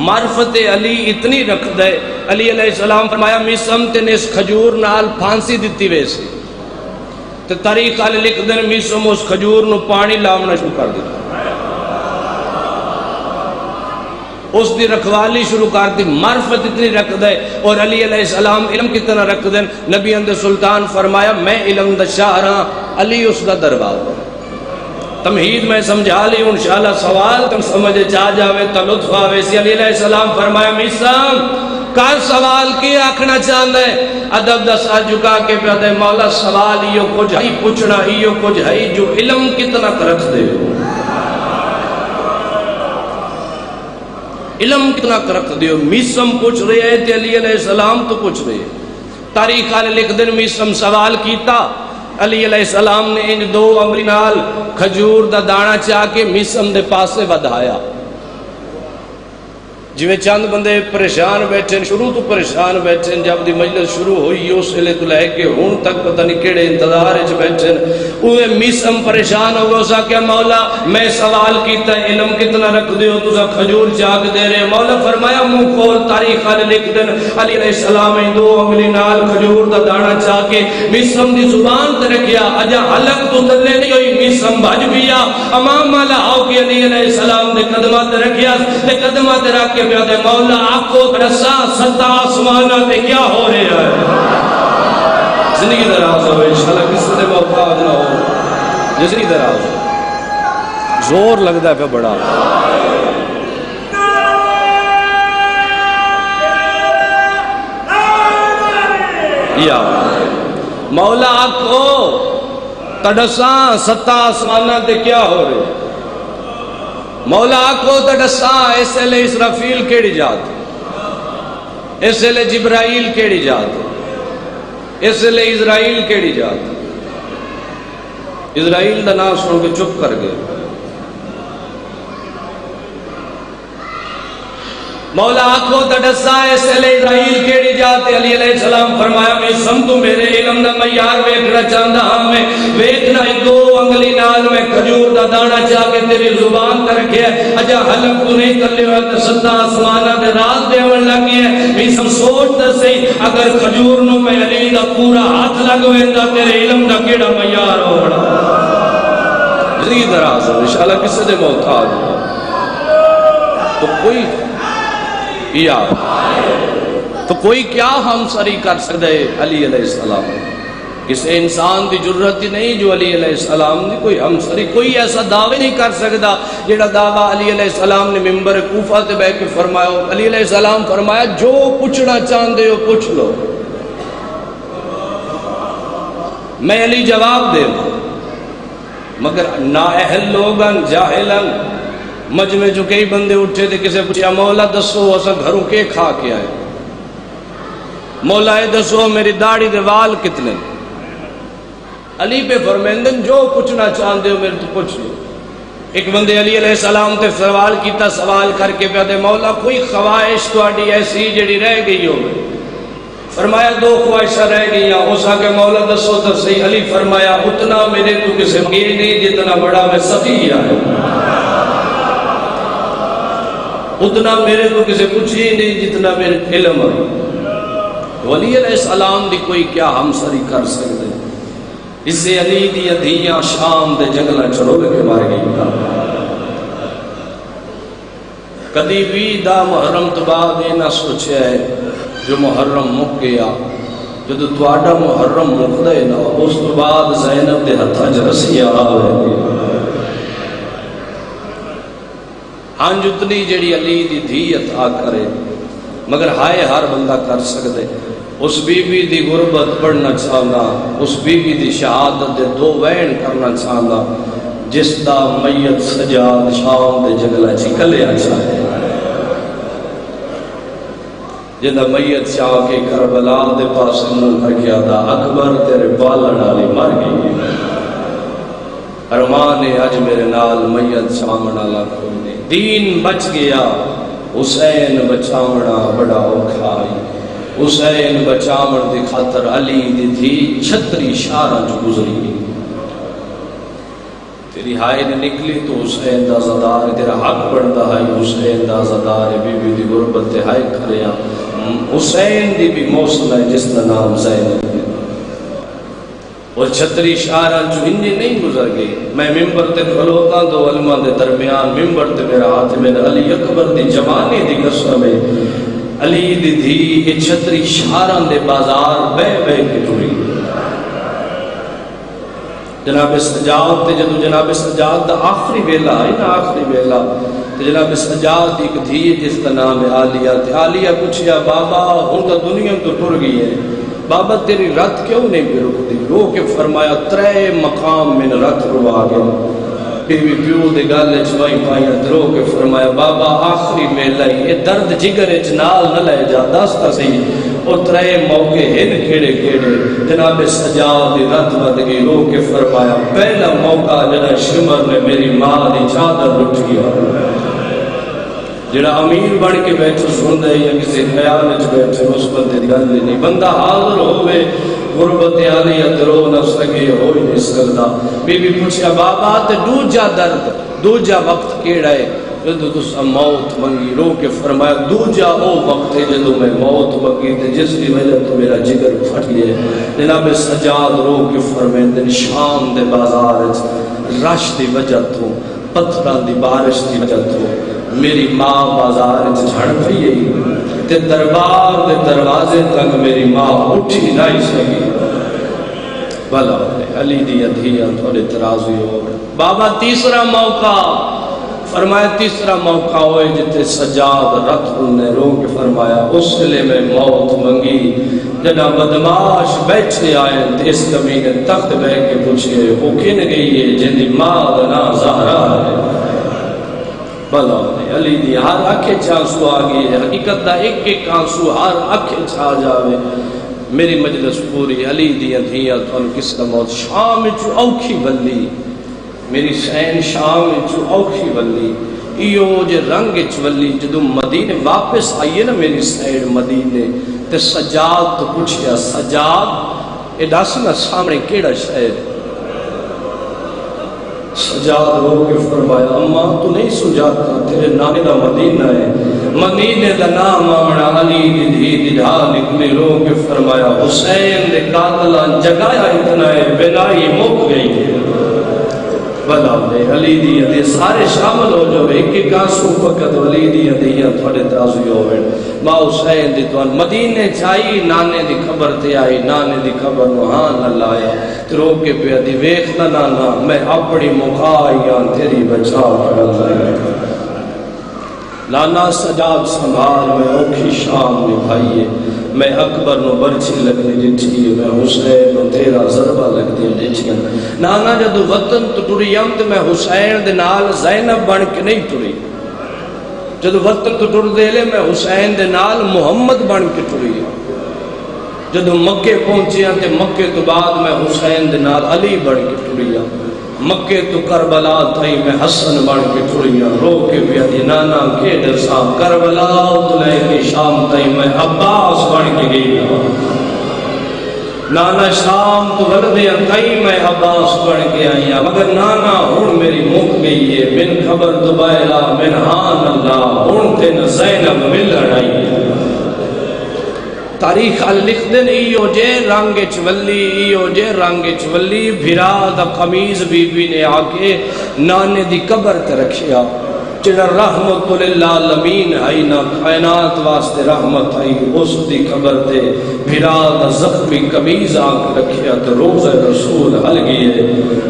معرفت علی اتنی رکھ دے، علی علیہ السلام فرمایا میسم تے نے اس کھجور نال پھانسی دتی ویسی، تے تاریخ والے لکھ دین میسم اس کھجور نو پانی لاونا شروع کر دیتا، اس دی رکھوالی شروع کر دی۔ معرفت اتنی رکھ دے، اور علی علیہ السلام علم کتنا رکھ دیں۔ نبی اندر سلطان فرمایا میں علم دا شاہ ہاں، علی اس دا دربار۔ تمہید میں سمجھا لی، انشاءاللہ سوال تم سمجھے چاہ جاوے تا لطف آوے سی۔ علی علیہ السلام فرمایا میسم کار سوال کی آکھنا چاہتا ہے؟ ادب دا ساتھ جھکا کے پیادے مولا سوال ایو کچھ ہی پوچھنا، ایو کچھ ہے جو علم کتنا رکھ دے، علم کتنا رکھ دیو۔ میسم پوچھ رہے ہیں تے علی علیہ السلام تو پوچھ رہے ہیں۔ تاریخ والے لکھ دن میسم سوال کیتا، علی علیہ السلام نے ان دو امری نال کھجور دا دانا چاہ کے میسم دے پاسے ودھایا۔ جویں چند بندے پریشان بیٹھے شروع تو پریشان بیٹھے جب دی مجلس شروع ہوئی اس ویلے تو لے کے ہن تک پتہ نہیں کیڑے انتظار وچ بیٹھے اوے میسم پریشان ہو گیا کہ مولا میں سوال کیتا علم کتنا رکھ دیو تسا کھجور چاک دے رہے مولا فرمایا منہ کھول تاریخ والے لکھ دین علی علیہ السلام دو انگلی نال کھجور دا دانا چا کے میسم دی زبان تے رکھیا اجا حلق تو تلے نہیں ہوئی میسم بھج گیا امام والا آو کے علی علیہ السلام دے قدماں تے رکھیا تے قدماں تے رکھ کے دے مولا آنکھوں رسا ستا آسمانہ تے کیا ہو رہا ہے زندگی دراز ہو انشاءاللہ کسی نے محتاج نہ ہو زندگی دراز ہو زور لگتا ہے پہ بڑا یا مولا آنکھوں تڑساں ستا آسمانہ تے کیا ہو رہا ہے مولا کو تڑساں اس لئے اسرافیل کیڑی جات اس لئے جبرائیل کیڑی جات اس لئے اسرائیل کیڑی جات اسرائیل دا نام سن کے چپ کر گئے مولا آنکھوں تڑسا ایسے لئے اسرائیل کیڑی جاتے علی علیہ السلام فرمایا میں سمتو میرے علم دا معیار ویکھنا چاہتا ہاں میں ویکھنا دو انگلی نال میں کھجور دا دانا چاہ کے تیری زبان تے رکھے اجا حلق تو نہیں کر لیا تے ستا آسمانہ دے راز دیون لگی ہے میں سم سوچ تے صحیح اگر کھجور نو میں علی دا پورا ہاتھ لگویندا تیرے علم دا کیڑا معیار ہونا زندگی دراز ہے انشاءاللہ کسی دے محتاج تو کوئی یا تو کوئی کیا ہم سری کر سکتے علی علیہ السلام کسی انسان دی جرت ہی نہیں جو علی علیہ السلام دی کوئی ہم سری کوئی ایسا دعوی نہیں کر سکتا جڑا دعویٰ علی علیہ السلام نے ممبر کوفہ تے بیٹھ کے فرمایا علی علیہ السلام فرمایا جو پوچھنا چاہتے ہو پوچھ لو میں علی جواب دے مگر نااہل لوگن جاہلن مجمع جو کئی بندے اٹھے تھے کسے پوچھا مولا دسو اسا گھروں کے کھا کے آئے مولا دسو میری داڑھی دے وال کتنے علی پہ فرمیندن جو پوچھنا چاہتے ہو میرے تو پوچھ لو ایک بندے علی علیہ السلام تے سوال کیتا سوال کر کے پہ مولا کوئی خواہش تواڈی ایسی جڑی رہ گئی ہو فرمایا دو خواہشاں رہ گئی ہیں اس آگے مولا دسو تو صحیح علی فرمایا اتنا میرے تو کسے گئے نہیں جتنا بڑا میں سخی آئے اتنا میرے کو کسی پوچھی نہیں جتنا میرے علم ولی علیہ السلام دی کوئی کیا ہم سری کر سکتے اس سے علی دی ادھیاں شام دے جنگلہ چڑھو لے کے مار گئی کدی بھی دا محرم تو بعد یہ نہ سوچے ہے جو محرم مک گیا جو تواڈا محرم مک دے نا اس تو بعد زینب دے ہتھاں چ رسیاں آوے ہاں جتنی جڑی علی دی دھی عطا کرے مگر ہائے ہر بندہ کر سکتے اس بی بی دی غربت پڑھنا چاہنا اس بی بی دی شہادت دے دو وین کرنا چاہنا جس دا میت سجاد شام دے جگلہ چکلیا چاہے جدہ میت چاہ کے کربلا دے پاس منہ رکھیا دا اکبر تیرے بالن آلی مر گئی ارمان اج میرے نال میت شامنا لکھو دین بچ گیا حسین بچاونا بڑا اوکھائی حسین بچاون دی خاطر علی دی تھی 36 شارہ جو گزری تیری ہائے نے نکلی تو حسین دا زدار تیرا حق بڑھتا ہے حسین دا زدار بی بی دی غربت ہائے کریا حسین دی بھی موسم ہے جس کا نام زینب ہے اور 36 شارہ جو انجی نہیں گزر گئی میں ممبر تے کھلوتا دو علماء دے درمیان ممبر تے میرا ہاتھ میں علی اکبر دی جوانی دی قسم ہے علی دی دھی یہ 36 شارہ دے بازار بے بے کے ٹوری جناب سجاد تے جدو جناب سجاد دا آخری ویلا ہے نا آخری ویلا تے جناب سجاد ایک دھی جس کا نام ہے عالیہ تے عالیہ پوچھیا بابا ہن تو دنیا تو ٹر گئی ہے بابا تیری رت کیوں نہیں پہ رک دی رو کے فرمایا 3 مقام میں رت روا گیا بیوی پیو دے گالے چوائی پائیاں درو کے فرمایا بابا آخری ویلا یہ درد جگر نال نہ لے جا دستا سی اور 3 موقع ہیں کھیڑے کھیڑے جناب سجاد دی رت ود گئی رو کے فرمایا پہلا موقع جناب شمر میں میری ماں دی چادر لٹ گیا جڑا امیر بن کے بیٹھے سن دے یا کسی خیال وچ بیٹھے اس بندے دی گل نہیں بندہ حاضر ہوے غربت عالی درو نہ سکے ہو ہی نہیں سکدا بی بی پوچھیا بابا تے دوجا درد دوجا وقت کیڑا ہے جدو تسا موت منگی رو کے فرمایا دوجا او وقت ہے جدو میں موت منگی تے جس کی وجہ تو میرا جگر پھٹ گیا جناب سجاد رو کے فرمائے دن شام دے بازار رش دی وجہ تو پتھراں دی بارش دی وجہ تو میری ماں بازار جھڑ پئی ہے تے دربار دے دروازے تک میری ماں اٹھی نہیں سکی بھلا علی دی ادھیاں تھوڑے ترازی ہو بابا تیسرا موقع فرمایا تیسرا موقع ہوئے جتے سجاد رت نے رو کے فرمایا اس لئے میں موت منگی جنا بدماش بیٹھے آئے اس کمینے تخت بہ کے پوچھئے وہ کن گئی ہے جنی ماں دنا زہرا ہے بھلا علی دی ہر اکھے چانسو آگئی ہے حقیقت دا ایک ایک آنسو ہر اکھے چھا جاوے میری مجلس پوری علی دی ادھیاں تو ان کس کا موت شام چو اوکھی بلی میری سین شام چو اوکھی ولی ایو جے رنگ چولی جدو مدینے واپس آئیے نا میری سین مدینے تے سجاد تو پوچھیا سجاد اے داسنا سامنے کیڑا شہر سجاد ہو کے فرمایا اماں تو نہیں سجاتا تیرے نانے دا مدینہ ہے مدینے دا نام آمنا علی دی دھی دی ڈھال نکلی رو کے فرمایا حسین دے قاتلان جگایا اتنا ہے بنائی مک گئی ہے بلا علی دی ادھے سارے شامل ہو جو ایک ایک آنسو فقط علی دی ادھیاں تھوڑے ترازی ہوئے ماں حسین دی توان مدینے چاہی نانے دی خبر تے آئی نانے دی خبر وہاں نہ لایا ترو کے پہ ادھی ویخنا نانا میں اپنی مخائیاں تیری بچا کر لائے لانا سجاد سنبھال میں اوکھی شام نبھائیے میں اکبر نو برچی لگنی جٹھی میں حسین نو تیرا ضربہ لگ دیا جٹھی نانا جدو وطن تو ٹوری ام تو میں حسین دے نال زینب بن کے نہیں ٹوری جدو وطن تو ٹور دے لے میں حسین دے نال محمد بن کے ٹوری جدو مکے پہنچیا تے مکے تو بعد میں حسین دے نال علی بن کے ٹوریا مکے تو کربلا تھئی میں حسن بن کے ٹوریا رو کے پیا دی نانا کے درساں کربلا تو لے کے شام تھئی میں عباس بن کے گئی نانا شام تو وردے تھئی میں عباس بن کے آئی مگر نانا ہن میری مک گئی ہے من خبر دبائلا من ہان اللہ ہن تین زینب ملن آئی تاریخ لکھ دن ایو جے رنگ چولی ایو جے رنگ چولی بھرا دا قمیز بی بی نے آکے نانے دی قبر تے رکھیا جڑا رحمت للعالمین آئی نا کائنات واسطے رحمت آئی اس دی قبر تے بھرا دا زخمی قمیز آکے رکھیا تے روز رسول حل گئے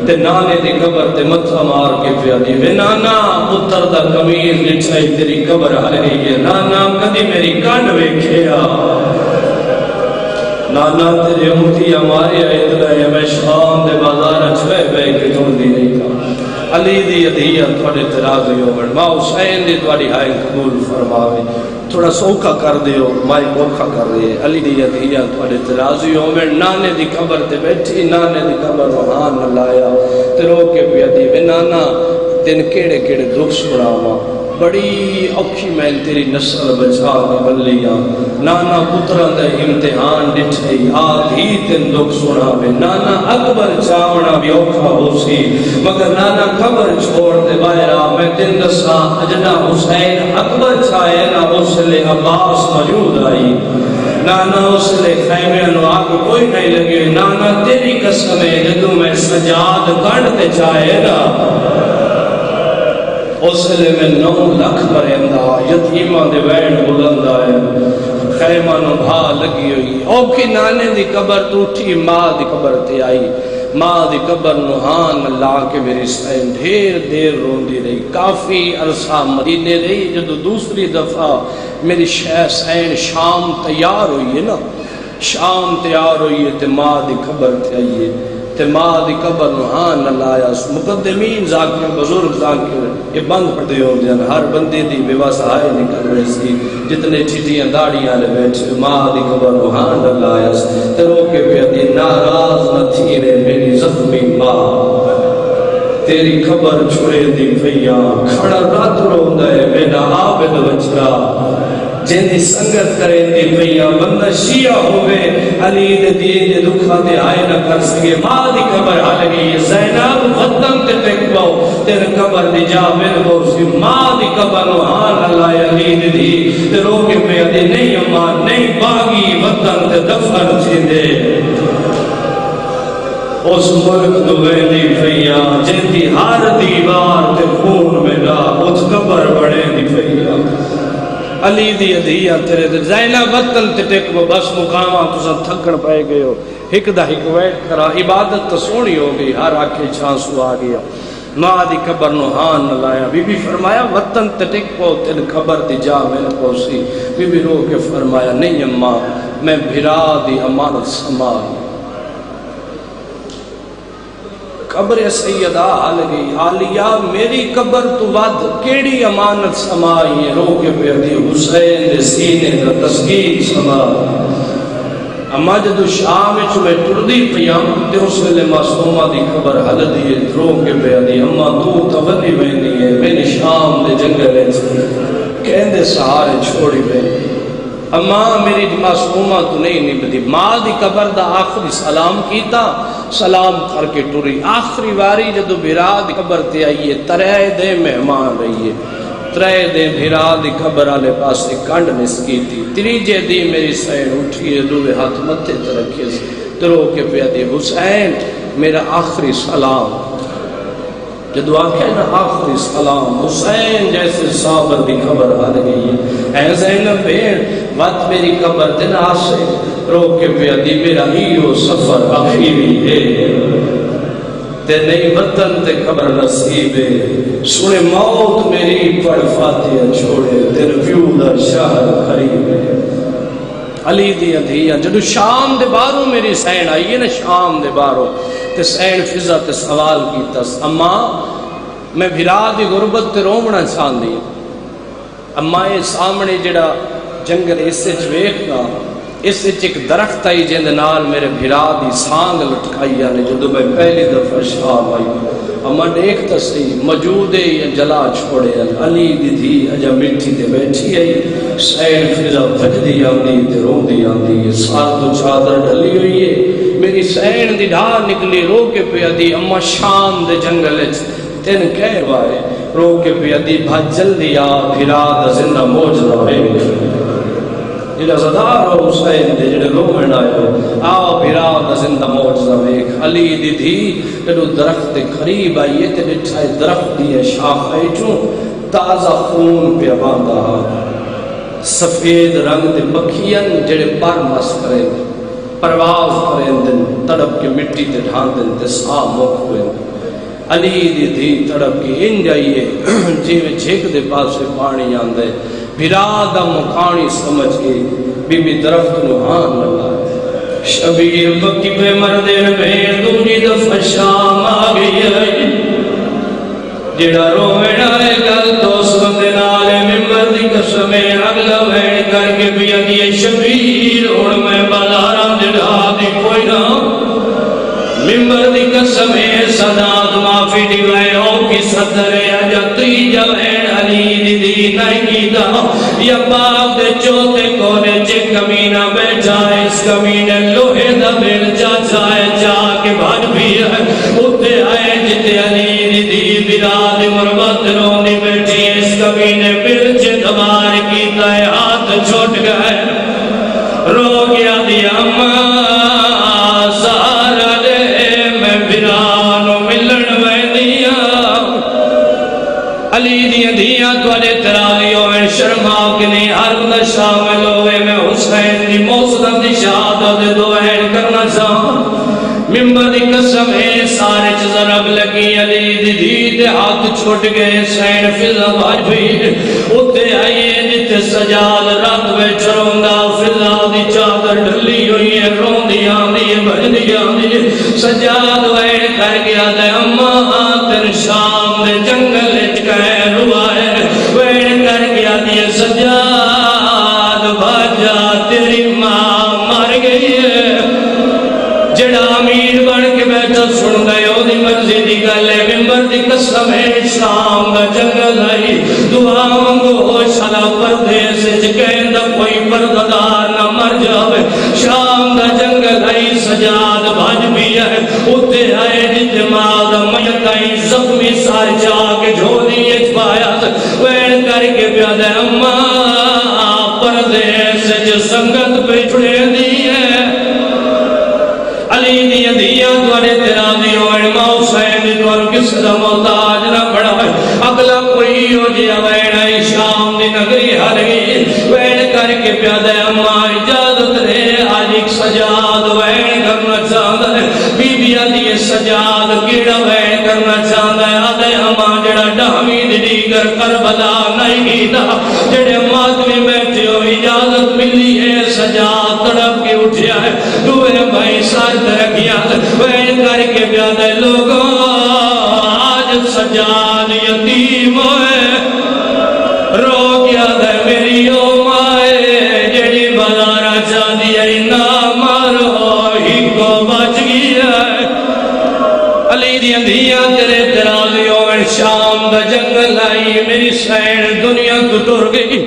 تے نانے دی قبر تے متھا مار کے پیا دی وے نانا پتر دا قمیز لچھائی تیری قبر حل گئی ہے نانا کدی میری کان ویکھیا نانا تیرے امتی ہمارے عید لائے میں شام دے بازار اچھوے بے کے جوڑ دی نہیں کہا علی دی ادھیاں تھوڑے ترازی ہوئے ماں حسین دی تھوڑی ہائیں قبول فرماوے تھوڑا سوکھا کر دیو مائی بوکھا کر رہے علی دی ادھیاں تھوڑے ترازی ہوئے نانے دی قبر تے بیٹھی نانے دی قبر وہاں نہ لایا تیرو کے پیا دی نانا دن کیڑے کیڑے دکھ سناوا بڑی اوکھی میں تیری نسل بچا کے بلیاں نانا پتران دے امتحان ڈٹھے آدھی تن دکھ سنا میں نانا اکبر چاونا بھی اوکھا ہو سی مگر نانا خبر چھوڑ دے بائرہ میں تن دسا اجنا حسین اکبر چاہے نا اس لے عباس موجود آئی نانا اس لے خیمے انو آگ کوئی نہیں لگے نانا تیری قسم ہے جدو میں سجاد گھنڈتے چاہے نا اس لئے میں 9 لاکھ مرندہ یتیمہ دے وینڈ بلندہ ہے خیمہ نو بھا لگی ہوئی اوکی نانے دی قبر تو اٹھی ماں دی قبر تے آئی ماں دی قبر نوحان اللہ کے میری سین ڈھیر دیر روندی رہی کافی عرصہ مدینے رہی جدو دوسری دفعہ میری سین شام تیار ہوئی ہے نا شام تیار ہوئی ہے تے ماں دی قبر تے آئیے تے ماں دی قبر نوحان نہ لایا مقدمین ذاکر بزرگ ذاکر یہ بند پڑھتے ہو جان ہر بندے دی بے واسطہ نکل رہی سی جتنے چھٹیاں داڑیاں لے بیٹھے ماں دی قبر نوحان نہ لایا تے رو کے پہ دی ناراض نہ تھی نے میری زخمی ماں تیری خبر چھڑے دی پھیا کھڑا رات روندا ہے میرا عابد وچرا جن دی سنگت کرے دی پھیا بندہ شیعہ ہوئے علی دے دین دے دکھا دے آئے نہ کر سکے ماں دی قبر آ لگی زینب وطن تے ٹک پاؤ تیرے قبر دی جا مل گو سی ماں دی قبر وہاں اللہ علی دے دی تے روکے پہ دے نہیں اماں نہیں باغی وطن تے دفن تھی دے اس ملک دوے دی پھیا جن دی ہر دیوار تے خون ملا اس قبر بڑے دی پھیا علی دی ادھیا تیرے دے زینب وطن تے ٹک بس مقامہ تسا تھکن پائے گئے ہو ہک دا ہک ویٹ کرا عبادت تو سونی ہو گئی ہر آنکھیں چھانسو آ گیا ماں دی قبر نو ہان نہ لایا بی بی فرمایا وطن تے ٹک پو تین قبر دی جا میں نہ پوسی بی بی رو کے فرمایا نہیں اماں میں بھرا دی امانت سنبھال قبر سیدہ حال گئی عالیہ میری قبر تو بعد کیڑی امانت سمائی ہے رو کے پیدی حسین دے سینے دا تسکین سمائی اما جدو شام چلے ٹردی پیام تے اس ویلے معصومہ دی قبر حل دیئے رو کے پیدی اما تو تبلی بینی ہے میں شام دے جنگلے کہندے سہارے چھوڑی بینی اما میری معصومہ تو نہیں نبدی ماں دی قبر دا آخری سلام کیتا سلام کر کے ٹری آخری واری جدو بھرا دی قبر تے آئیے ترے دے مہمان رہیے ترے دے بھرا دی قبر آلے پاس کنڈ نسکی تھی تریجے دی میری سین اٹھیے دوے ہاتھ متے ترکھے سے ترو کے پیا دی حسین میرا آخری سلام جدو آنکھیں نا آخری سلام حسین جیسے صابر دی قبر آل گئی ہے اے زینب بین وقت میری قبر دن آسے رو کے پیا دی میرا ہیو سفر آخری ہے تے نہیں وطن تے قبر نصیبے سنے موت میری پڑ فاتحہ چھوڑے تے رفیو دا شہر قریبے علی دی ادھیا جدو شام دے بارو میری سین آئی ہے نا شام دے بارو تے سین فضا تے سوال کی تس اما میں بھرا دی غربت تے رومنا چاہن دی اما یہ سامنے جڑا جنگل اس سے چویکنا اس سے ایک درخت آئی جن نال میرے بھرا دی سانگ لٹکائی آنے جدو میں پہلی دفعہ شام آئی اما دیکھتا سی موجود ہے یا جلا چھوڑے علی دی تھی اجا مٹھی تے بیٹھی آئی سین فضا بھج دی آندی تے رو دی آندی سار تو چادر ڈلی ہوئی ہے میری سین دی ڈھار نکلی رو کے پیا دی اما شام دے جنگل تین کہہ وائے رو کے پیا دی بھج جلدی آ بھرا دا زندہ موجزہ ہے جڑا صدار ہو حسین دے جڑے رومن آئے ہو آو بھرا دا زندہ موجزہ ویک علی دی تھی جڑو درخت قریب آئیے تے ڈٹھائے درخت دیئے شاخ ایٹوں تازہ خون پہ باندھا سفید رنگ دے مکھین جڑے پر مس کریں پرواز کریں دن تڑپ کے مٹی تے ڈھان دن تے سا موک ہوئے علی دی تھی تڑپ کے ان جائیے جی میں جھیک دے پاس سے پانی آندے بھرا دا مکانی سمجھ کے بی بی درخت نوحان لگا شبیر پکی پہ مردین میں دوجی دفع شام آگئی ہے جڑا رومن آئے گل دوست بندے نالے ممبر دی قسمیں اگلا وین کر کے بیا دیئے شبیر اڑ میں بازاران جڑا دی کوئی نہ ممبر دی قسمیں صداد معافی دیوائے او کی صدر اجتی جوین علی دی نہیں کی دا یا باغ دے چوتے کونے چے کمینہ بیٹھا ہے اس کمینے لوہے دا بیل جا جائے جا کے بھاج بھی ہے اتے آئے جتے علی دی براد مربت رونی بیٹھی ہے اس کمینے بیل چے دمار کی دائے ہاتھ چھوٹ گئے رو گیا دیا اماں سارا لے میں برانو ملن میں دیا علی دیا دیا توڑے ترالیوں میں شرما کے نہیں ہر نشا میں لوے میں حسین دی موسدم دی شہادت دوہین کرنا چاہاں ممبر دی قسم ہے سارے چزرب لگی علی دی دید ہاتھ چھوٹ گئے سین فضا بھاج بھی اتے آئیے جتے سجاد رات میں چرونگا فضا دی چادر ڈھلی ہوئی ہے رون دی آندی بھج دی آندی سجاد وین کر گیا دے اماں تن شام دے جنگل اچکائے روائے وین کر گیا دے سجاد بھاجا تیری ماں مر گئی ہے جڑا امیر بن کے بیٹھا سن گئے او دی مرضی دی گل ہے ممبر دی کہیں زخمی سار چاہ کے جھولی اچھپایا وین کر کے پیادہ اماں پردیس جو سنگت پہ چھڑے دی ہے علی دیا دیا دوارے تیرا دیو علماء حسین دوار کس دا محتاج نہ پڑا اگلا کوئی ہو جیا وین شام دی نگری ہر گئی وین کر کے پیادہ اماں اجازت دے آج ایک سجاد وین کرنا چاہتا ہے بی بی آدھی سجاد کیڑا وین کرنا چاہتا ہے آدھے اماں جڑا ڈامی دی کر کربلا نہیں گیتا جڑے ماتمی بیٹھے ہو اجازت ملی ہے سجاد تڑپ کے اٹھیا ہے دوئے بھائی ساتھ رکھیا وین کر کے پیادہ لوگوں آج سجاد یتیم ہوئے رو گیا دے میری او مائے جڑی بازارہ چاہتی ہے نہ مارو ہی کو بچ گیا ہے علی دی اندھیاں تیرے ترازیوں میں شام دا جنگل آئی میری سین دنیا تو ٹر گئی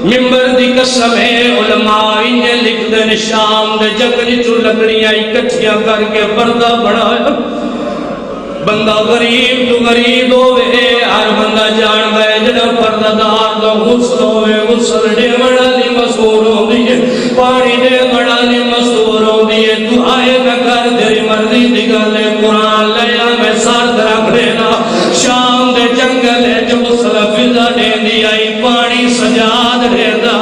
ممبر دی قسم ہے علماء انہیں لکھ دیں شام دے جنگل چو لکڑیاں اکٹھیاں کر کے پردہ بڑھایا بندہ غریب تو غریب ہوئے ہر بندہ جان گئے جڑا پردہ دار تو غسل ہوئے غسل دے بڑا لی مسئول ہو دیئے پانی دے بڑا لی مسئول ہو دیئے تو آئے نہ کر تیری مرضی دگلے قرآن لیا میں ساتھ رکھ لینا شام دے جنگل جو غسل فضا دے دیا پانی سجاد دے دا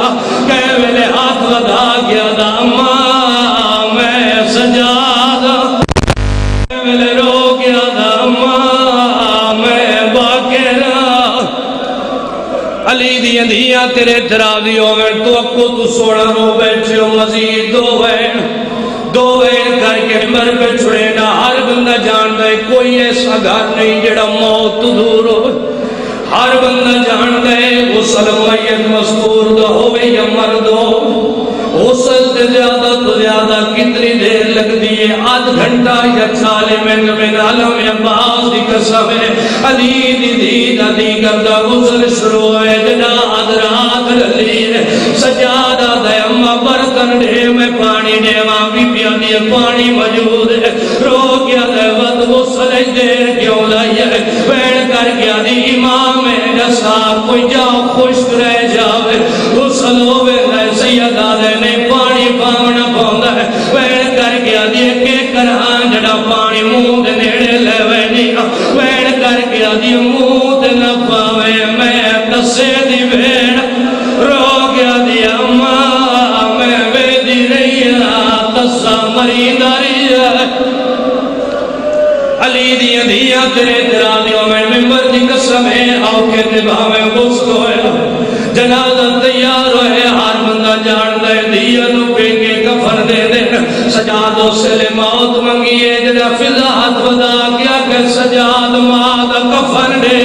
کہے ویلے ہاتھ ودا گیا دا اماں میں سجاد ویلے رو گیا دا علی دی اندھیاں تیرے ترازیوں میں تو اکو تو سوڑا رو بیٹھے ہو مزید دو وین کر کے مر پہ چھڑے نہ ہر بندہ جان دے کوئی ایسا گھر نہیں جڑا موت تو دور ہو ہر بندہ جان دے غسل میت مذکور دو ہوئے یا مرد ہو غسل سے زیادہ تو زیادہ کتنی دیر لگ دیئے آدھ گھنٹہ یا 40 منٹ میں عالم عباس دی قسم ہے علی دی دی کردہ غسل شروع ہے جنا آدھ رات للی ہے سجادہ دے اممہ برتن دے میں پانی دے ماں بی بیا دی پانی موجود ہے رو گیا دے ود غسل دیر کیوں لائی ہے بیڑ کر گیا دی امام جسا کوئی جاؤ خوشک رہ جاوے غسل ہوئے ہے سیدہ دے نے پانی پامنا پاؤندا ہے وین کر گیا دی کے کران جڑا پانی منہ دے نیڑے لے وینی وین کر گیا دی منہ دے نہ پاوے میں دسے دی بھیڑ رو گیا دی اماں میں بے دی رہی دسا مری داری علی دی اندھیاں تیرے ترازیوں میں ممبر دی قسم ہے آؤ کے نبھا میں غسل ہویا جنازہ تیار ہوئے ہر بندہ جان دے دیا نو پینگے کفر دے دے سجادوں سے لے موت منگیے جنہ فضا ہاتھ ودا کیا کہ سجاد ماد کفر دے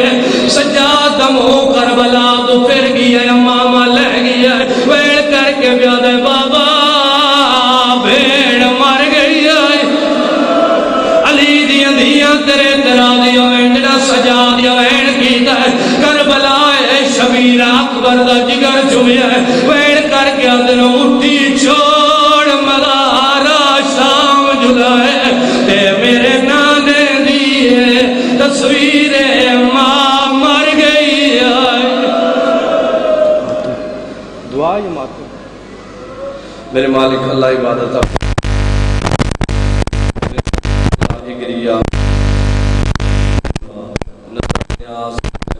سجاد مو کربلا تو پھر گیا ماما لے گیا ویڑ کر کے بیادے بابا بھیڑ مر گئی علی دی اندھیاں تیرے ترازیوں میں جنہ سجاد یا ویڑ کیتا ہے کربلا شبیر اکبر دا جگر چمیا ہے ویڑ کر کے اندروں اٹھی چھوڑ مدارا شام جلائے تے میرے نانے دیئے تصویر ماں مر گئی دعا یہ ماتو میرے مالک اللہ عبادت گریا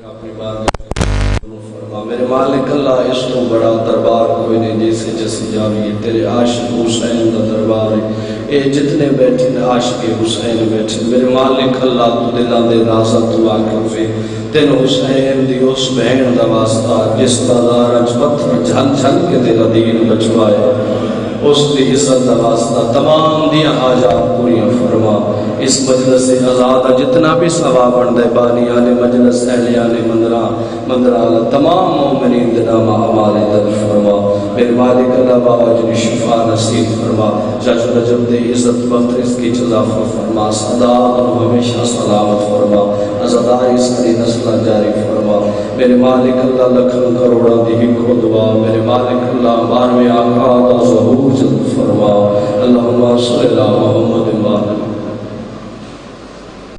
اپنی بات میرے مالک اللہ اس تو بڑا دربار کوئی نہیں جیسے جیسے جاوی تیرے عاشق حسین دا دربار ہے اے جتنے بیٹھے نے عاشق حسین بیٹھے میرے مالک اللہ تو دلان دے رازہ تو واقف ہے تین حسین دی اس بہن دا واسطہ جس دا دارج پتھر جھل جھل کے تیرا دین بچوائے اس دی عزت دا واسطہ تمام دیا حاجات پوریاں فرما اس مجلس آزادہ جتنا بھی ثواب بن دے بانیان مجلس اہلیان مندران تمام مومنین دنامہ عمال در فرما میرے مالک اللہ بابا جنی شفا نصیب فرما جج رجب دے عزت بخت اس کی جزافہ فرما صداق اور ہمیشہ سلامت فرما ازاداری ساری نسلہ جاری فرما میرے مالک اللہ لکھن کروڑا دی ہکو دعا میرے مالک اللہ بارویں آقا دا ظہور جلد فرما اللہم صلی اللہ محمد